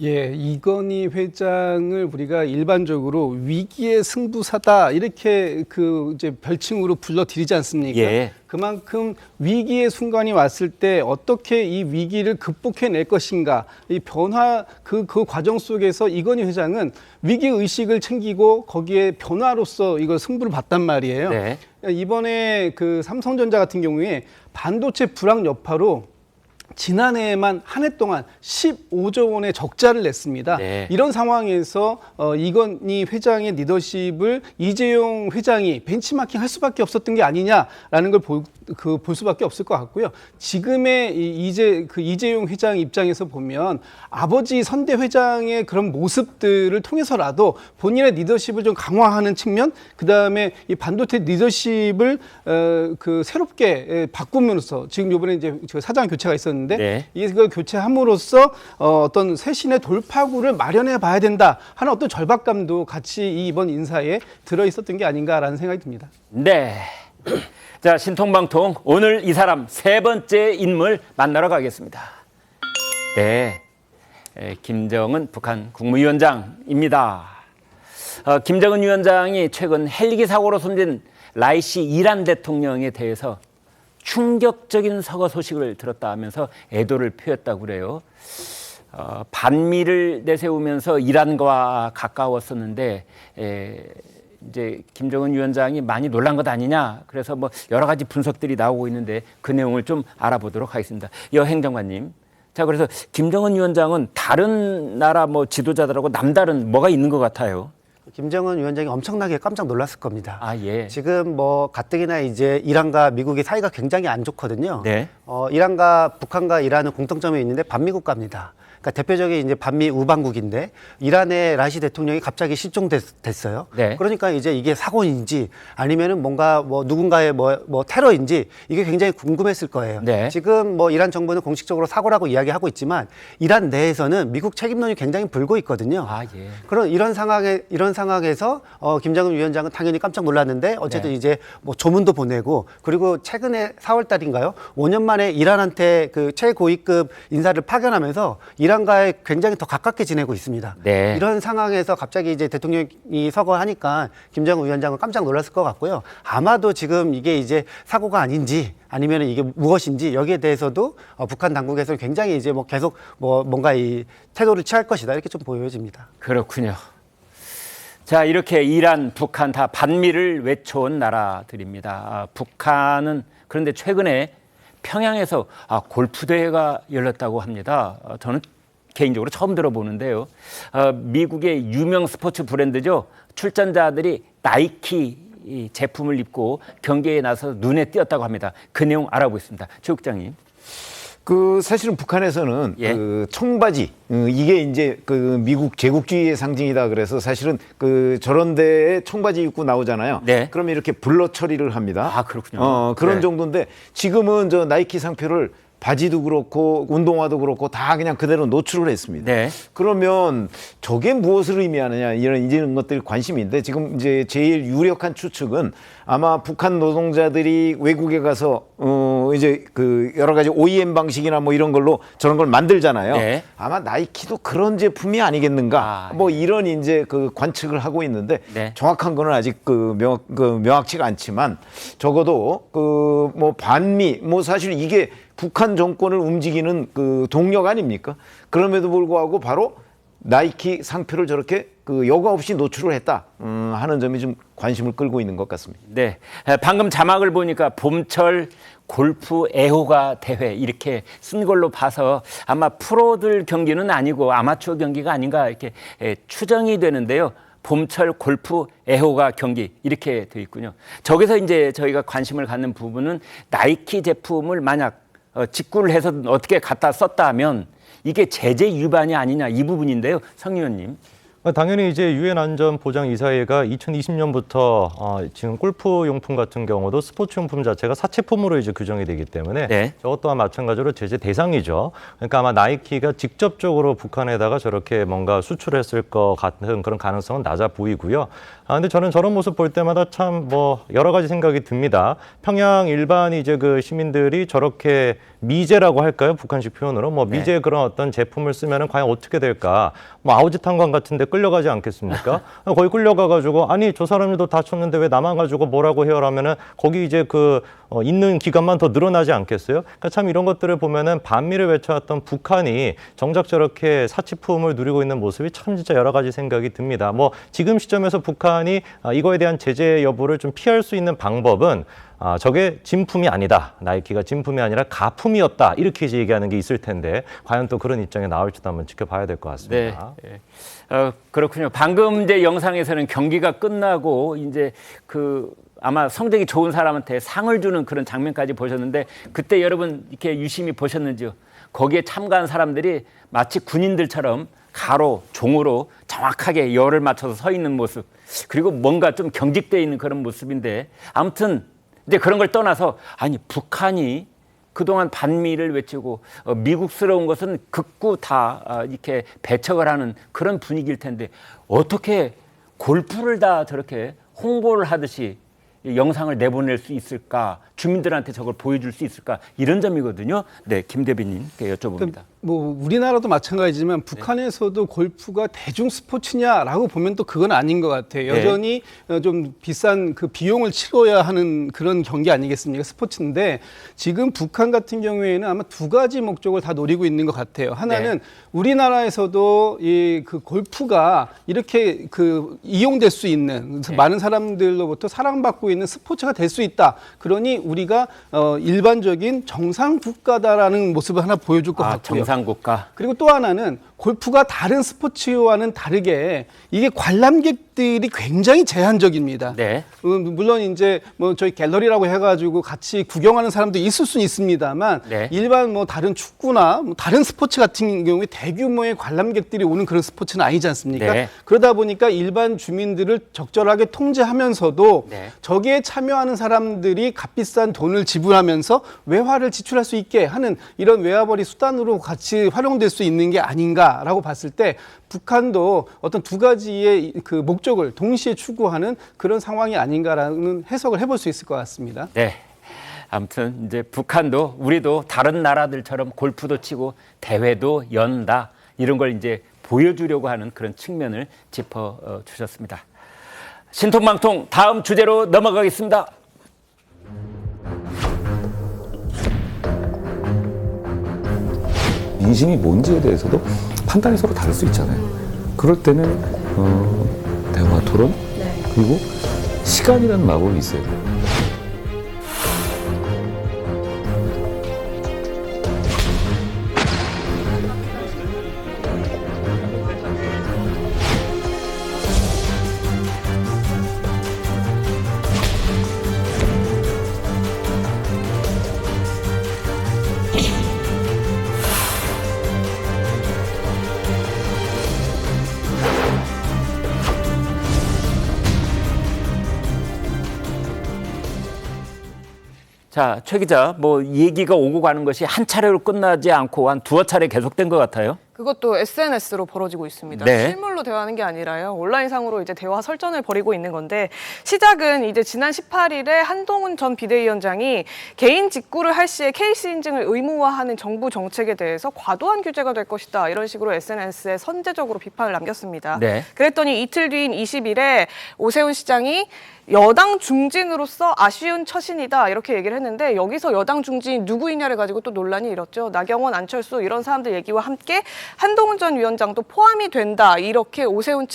예, 이건희 회장을 우리가 일반적으로 위기의 승부사다 이렇게 이제 별칭으로 불러드리지 않습니까? 예. 그만큼 위기의 순간이 왔을 때 어떻게 이 위기를 극복해낼 것인가, 이 변화 그 과정 속에서 이건희 회장은 위기 의식을 챙기고 거기에 변화로서 이걸 승부를 봤단 말이에요. 네. 이번에 그 삼성전자 같은 경우에 반도체 불황 여파로 지난해에만 한 해 동안 15조 원의 적자를 냈습니다. 네. 이런 상황에서 이건희 회장의 리더십을 이재용 회장이 벤치마킹 할 수밖에 없었던 게 아니냐라는 걸 그 볼 수밖에 없을 것 같고요. 지금의 이재용 회장 입장에서 보면 아버지 선대 회장의 그런 모습들을 통해서라도 본인의 리더십을 좀 강화하는 측면, 그 다음에 이 반도체 리더십을 그 새롭게 바꾸면서 지금 이번에 이제 사장 교체가 있었는데 네. 이걸 교체함으로써 어떤 쇄신의 돌파구를 마련해 봐야 된다 하는 어떤 절박감도 같이 이번 인사에 들어 있었던 게 아닌가라는 생각이 듭니다. 네. 자, 신통방통 오늘 이 사람 세 번째 인물 만나러 가겠습니다. 네, 김정은 북한 국무위원장입니다. 김정은 위원장이 최근 헬기 사고로 숨진 라이시 이란 대통령에 대해서 충격적인 서거 소식을 들었다 하면서 애도를 표했다고 그래요. 반미를 내세우면서 이란과 가까웠었는데 이제 김정은 위원장이 많이 놀란 것 아니냐, 그래서 뭐 여러 가지 분석들이 나오고 있는데 그 내용을 좀 알아보도록 하겠습니다. 여행정관님, 자, 그래서 김정은 위원장은 다른 나라 뭐 지도자들하고 남다른 뭐가 있는 것 같아요? 김정은 위원장이 엄청나게 깜짝 놀랐을 겁니다. 아, 예. 지금 뭐 가뜩이나 이제 이란과 미국의 사이가 굉장히 안 좋거든요. 네. 이란과 북한과 이란은 공통점이 있는데 반미국가입니다. 그러니까 대표적인 이제 반미 우방국인데 이란의 라이시 대통령이 갑자기 실종됐어요. 네. 그러니까 이제 이게 사고인지 아니면은 뭔가 뭐 누군가의 뭐 테러인지 이게 굉장히 궁금했을 거예요. 네. 지금 뭐 이란 정부는 공식적으로 사고라고 이야기하고 있지만 이란 내에서는 미국 책임론이 굉장히 불고 있거든요. 아, 예. 그런 이런 상황에서 김정은 위원장은 당연히 깜짝 놀랐는데 어쨌든 네. 이제 뭐 조문도 보내고 그리고 최근에 4월 달인가요? 5년 만에 이란한테 그 최고위급 인사를 파견하면서 이란과의 굉장히 더 가깝게 지내고 있습니다. 네. 이런 상황에서 갑자기 이제 대통령이 서거하니까 김정은 위원장은 깜짝 놀랐을 것 같고요. 아마도 지금 이게 이제 사고가 아닌지 아니면 이게 무엇인지 여기에 대해서도 북한 당국에서 굉장히 이제 뭐 계속 뭐 뭔가 이 태도를 취할 것이다 이렇게 좀 보여집니다. 그렇군요. 자, 이렇게 이란, 북한 다 반미를 외쳐온 나라들입니다. 북한은 그런데 최근에 평양에서 골프 대회가 열렸다고 합니다. 저는 개인적으로 처음 들어보는데요. 미국의 유명 스포츠 브랜드죠. 출전자들이 나이키 제품을 입고 경기에 나서 눈에 띄었다고 합니다. 그 내용 알아보겠습니다. 최 국장님. 사실은 북한에서는 예. 청바지 이게 이제 미국 제국주의의 상징이다 그래서 사실은 저런 데에 청바지 입고 나오잖아요. 네. 그러면 이렇게 블러 처리를 합니다. 아, 그렇군요. 그런 네. 정도인데 지금은 저 나이키 상표를 바지도 그렇고 운동화도 그렇고 다 그냥 그대로 노출을 했습니다. 네. 그러면 저게 무엇을 의미하느냐 이런 것들이 관심인데 지금 이제 제일 유력한 추측은 아마 북한 노동자들이 외국에 가서 이제 여러 가지 OEM 방식이나 뭐 이런 걸로 저런 걸 만들잖아요. 네. 아마 나이키도 그런 제품이 아니겠는가. 뭐 이런 이제 관측을 하고 있는데 네. 정확한 거는 아직 명확치가 않지만 적어도 뭐 반미 뭐 사실 이게 북한 정권을 움직이는 동력 아닙니까? 그럼에도 불구하고 바로 나이키 상표를 저렇게 여과 없이 노출을 했다 하는 점이 좀 관심을 끌고 있는 것 같습니다. 네, 방금 자막을 보니까 봄철 골프 애호가 대회 이렇게 쓴 걸로 봐서 아마 프로들 경기는 아니고 아마추어 경기가 아닌가 이렇게 추정이 되는데요. 봄철 골프 애호가 경기 이렇게 돼 있군요. 저기서 이제 저희가 관심을 갖는 부분은 나이키 제품을 만약 직구를 해서 어떻게 갖다 썼다 하면 이게 제재 위반이 아니냐 이 부분인데요. 성 의원님. 당연히 이제 유엔 안전 보장 이사회가 2020년부터 지금 골프 용품 같은 경우도 스포츠 용품 자체가 사치품으로 이제 규정이 되기 때문에 네. 저것 또한 마찬가지로 제재 대상이죠. 그러니까 아마 나이키가 직접적으로 북한에다가 저렇게 뭔가 수출했을 것 같은 그런 가능성은 낮아 보이고요. 근데 저는 저런 모습 볼 때마다 참 뭐 여러 가지 생각이 듭니다. 평양 일반 이제 시민들이 저렇게 미제라고 할까요? 북한식 표현으로 뭐 미제 그런 어떤 제품을 쓰면은 과연 어떻게 될까? 뭐 아우지탄광 같은데 끌려가지 않겠습니까? 거기 끌려가가지고 아니 저 사람들도 다쳤는데 왜 나만 가지고 뭐라고 해요라면은 거기 이제 있는 기간만 더 늘어나지 않겠어요? 그러니까 참 이런 것들을 보면은 반미를 외쳐왔던 북한이 정작 저렇게 사치품을 누리고 있는 모습이 참 진짜 여러 가지 생각이 듭니다. 뭐 지금 시점에서 북한이 이거에 대한 제재 여부를 좀 피할 수 있는 방법은 저게 진품이 아니다. 나이키가 진품이 아니라 가품이었다. 이렇게 이제 얘기하는 게 있을 텐데 과연 또 그런 입장에 나올지도 한번 지켜봐야 될 것 같습니다. 네. 그렇군요. 방금 이제 영상에서는 경기가 끝나고 이제 아마 성적이 좋은 사람한테 상을 주는 그런 장면까지 보셨는데 그때 여러분 이렇게 유심히 보셨는지요? 거기에 참가한 사람들이 마치 군인들처럼 가로, 종으로 정확하게 열을 맞춰서 서 있는 모습, 그리고 뭔가 좀 경직되어 있는 그런 모습인데, 아무튼 이제 그런 걸 떠나서 아니 북한이 그동안 반미를 외치고 미국스러운 것은 극구 다 이렇게 배척을 하는 그런 분위기일 텐데 어떻게 골프를 다 저렇게 홍보를 하듯이 영상을 내보낼 수 있을까? 주민들한테 저걸 보여줄 수 있을까? 이런 점이거든요. 네, 김 대변인께 여쭤봅니다. 뭐 우리나라도 마찬가지지만 북한에서도 골프가 대중 스포츠냐라고 보면 또 그건 아닌 것 같아요. 여전히 좀 비싼 그 비용을 치러야 하는 그런 경기 아니겠습니까? 스포츠인데 지금 북한 같은 경우에는 아마 두 가지 목적을 다 노리고 있는 것 같아요. 하나는 우리나라에서도 이 그 골프가 이렇게 그 이용될 수 있는 많은 사람들로부터 사랑받고 있는 스포츠가 될 수 있다. 그러니 우리가 일반적인 정상 국가다라는 모습을 하나 보여줄 것 같고요. 정상국가. 그리고 또 하나는 골프가 다른 스포츠와는 다르게 이게 관람객들이 굉장히 제한적입니다. 네. 물론 이제 뭐 저희 갤러리라고 해가지고 같이 구경하는 사람도 있을 수는 있습니다만 일반 뭐 다른 축구나 뭐 다른 스포츠 같은 경우에 대규모의 관람객들이 오는 그런 스포츠는 아니지 않습니까? 그러다 보니까 일반 주민들을 적절하게 통제하면서도 저기에 참여하는 사람들이 값비싼 돈을 지불하면서 외화를 지출할 수 있게 하는 이런 외화벌이 수단으로 같이 활용될 수 있는 게 아닌가라고 봤을 때 북한도 어떤 두 가지의 그 목적을 동시에 추구하는 그런 상황이 아닌가라는 해석을 해볼 수 있을 것 같습니다. 네. 아무튼 이제 북한도 우리도 다른 나라들처럼 골프도 치고 대회도 연다 이런 걸 이제 보여주려고 하는 그런 측면을 짚어 주셨습니다. 신통방통 다음 주제로 넘어가겠습니다. 민심이 뭔지에 대해서도 판단이 서로 다를 수 있잖아요. 그럴 때는 대화 토론 그리고 시간이라는 마법이 있어요. 자, 최 기자, 뭐 얘기가 오고 가는 것이 한 차례로 끝나지 않고 한 두어 차례 계속된 것 같아요. 그것도 SNS로 벌어지고 있습니다. 실물로 대화하는 게 아니라요. 온라인상으로 이제 대화 설전을 벌이고 있는 건데 시작은 이제 지난 18일에 한동훈 전 비대위원장이 개인 직구를 할 시에 KC 인증을 의무화하는 정부 정책에 대해서 과도한 규제가 될 것이다. 이런 식으로 SNS에 선제적으로 비판을 남겼습니다. 그랬더니 이틀 뒤인 20일에 오세훈 시장이 여당 중진으로서 아쉬운 처신이다 이렇게 얘기를 했는데 여기서 여당 중진이 누구이냐를 가지고 또 논란이 일었죠. 나경원, 안철수 이런 사람들 얘기와 함께 한동훈 전 위원장도 포함이 된다 이렇게 오세훈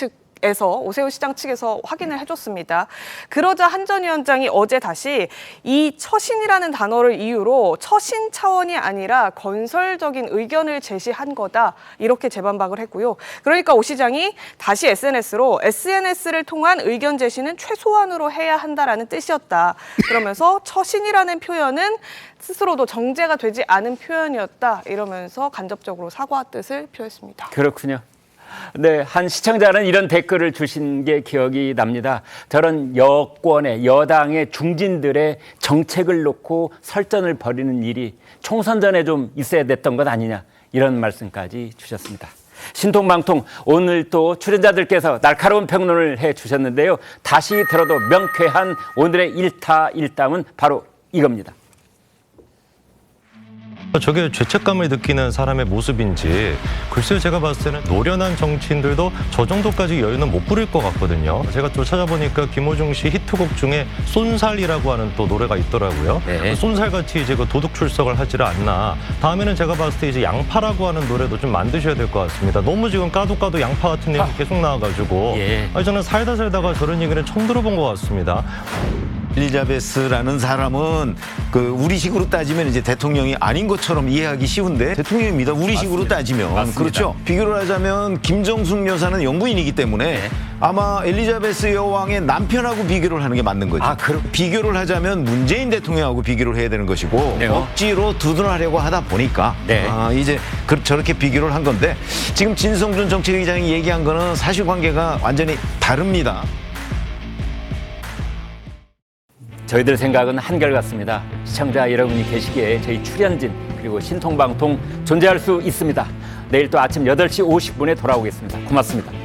시장 측에서 확인을 해줬습니다. 그러자 한 전 위원장이 어제 다시 이 처신이라는 단어를 이유로 처신 차원이 아니라 건설적인 의견을 제시한 거다 이렇게 재반박을 했고요. 그러니까 오 시장이 다시 SNS를 통한 의견 제시는 최소한으로 해야 한다라는 뜻이었다. 그러면서 처신이라는 표현은 스스로도 정제가 되지 않은 표현이었다 이러면서 간접적으로 사과 뜻을 표했습니다. 그렇군요. 네, 한 시청자는 이런 댓글을 주신 게 기억이 납니다. 저런 여권의 여당의 중진들의 정책을 놓고 설전을 벌이는 일이 총선 전에 좀 있어야 됐던 것 아니냐 이런 말씀까지 주셨습니다. 신통방통 오늘 또 출연자들께서 날카로운 평론을 해주셨는데요. 다시 들어도 명쾌한 오늘의 일타일담은 바로 이겁니다. 저게 죄책감을 느끼는 사람의 모습인지 글쎄요, 제가 봤을 때는 노련한 정치인들도 저 정도까지 여유는 못 부릴 것 같거든요. 제가 또 찾아보니까 김호중 씨 히트곡 중에 쏜살이라고 하는 또 노래가 있더라고요. 쏜살같이 이제 그 도둑 출석을 하지를 않나. 다음에는 제가 봤을 때 이제 양파라고 하는 노래도 좀 만드셔야 될 것 같습니다. 너무 지금 까도 양파 같은 얘기 계속 나와가지고 저는 살다가 저런 얘기는 처음 들어본 것 같습니다. 엘리자베스라는 사람은 그 우리식으로 따지면 이제 대통령이 아닌 것처럼 이해하기 쉬운데 대통령입니다. 우리식으로 따지면. 맞습니다. 그렇죠. 비교를 하자면 김정숙 여사는 영부인이기 때문에 아마 엘리자베스 여왕의 남편하고 비교를 하는 게 맞는 거죠. 비교를 하자면 문재인 대통령하고 비교를 해야 되는 것이고 억지로 두둔하려고 하다 보니까 이제 저렇게 비교를 한 건데 지금 진성준 정책위장이 얘기한 거는 사실관계가 완전히 다릅니다. 저희들 생각은 한결같습니다. 시청자 여러분이 계시기에 저희 출연진 그리고 신통방통 존재할 수 있습니다. 내일 또 아침 8시 50분에 돌아오겠습니다. 고맙습니다.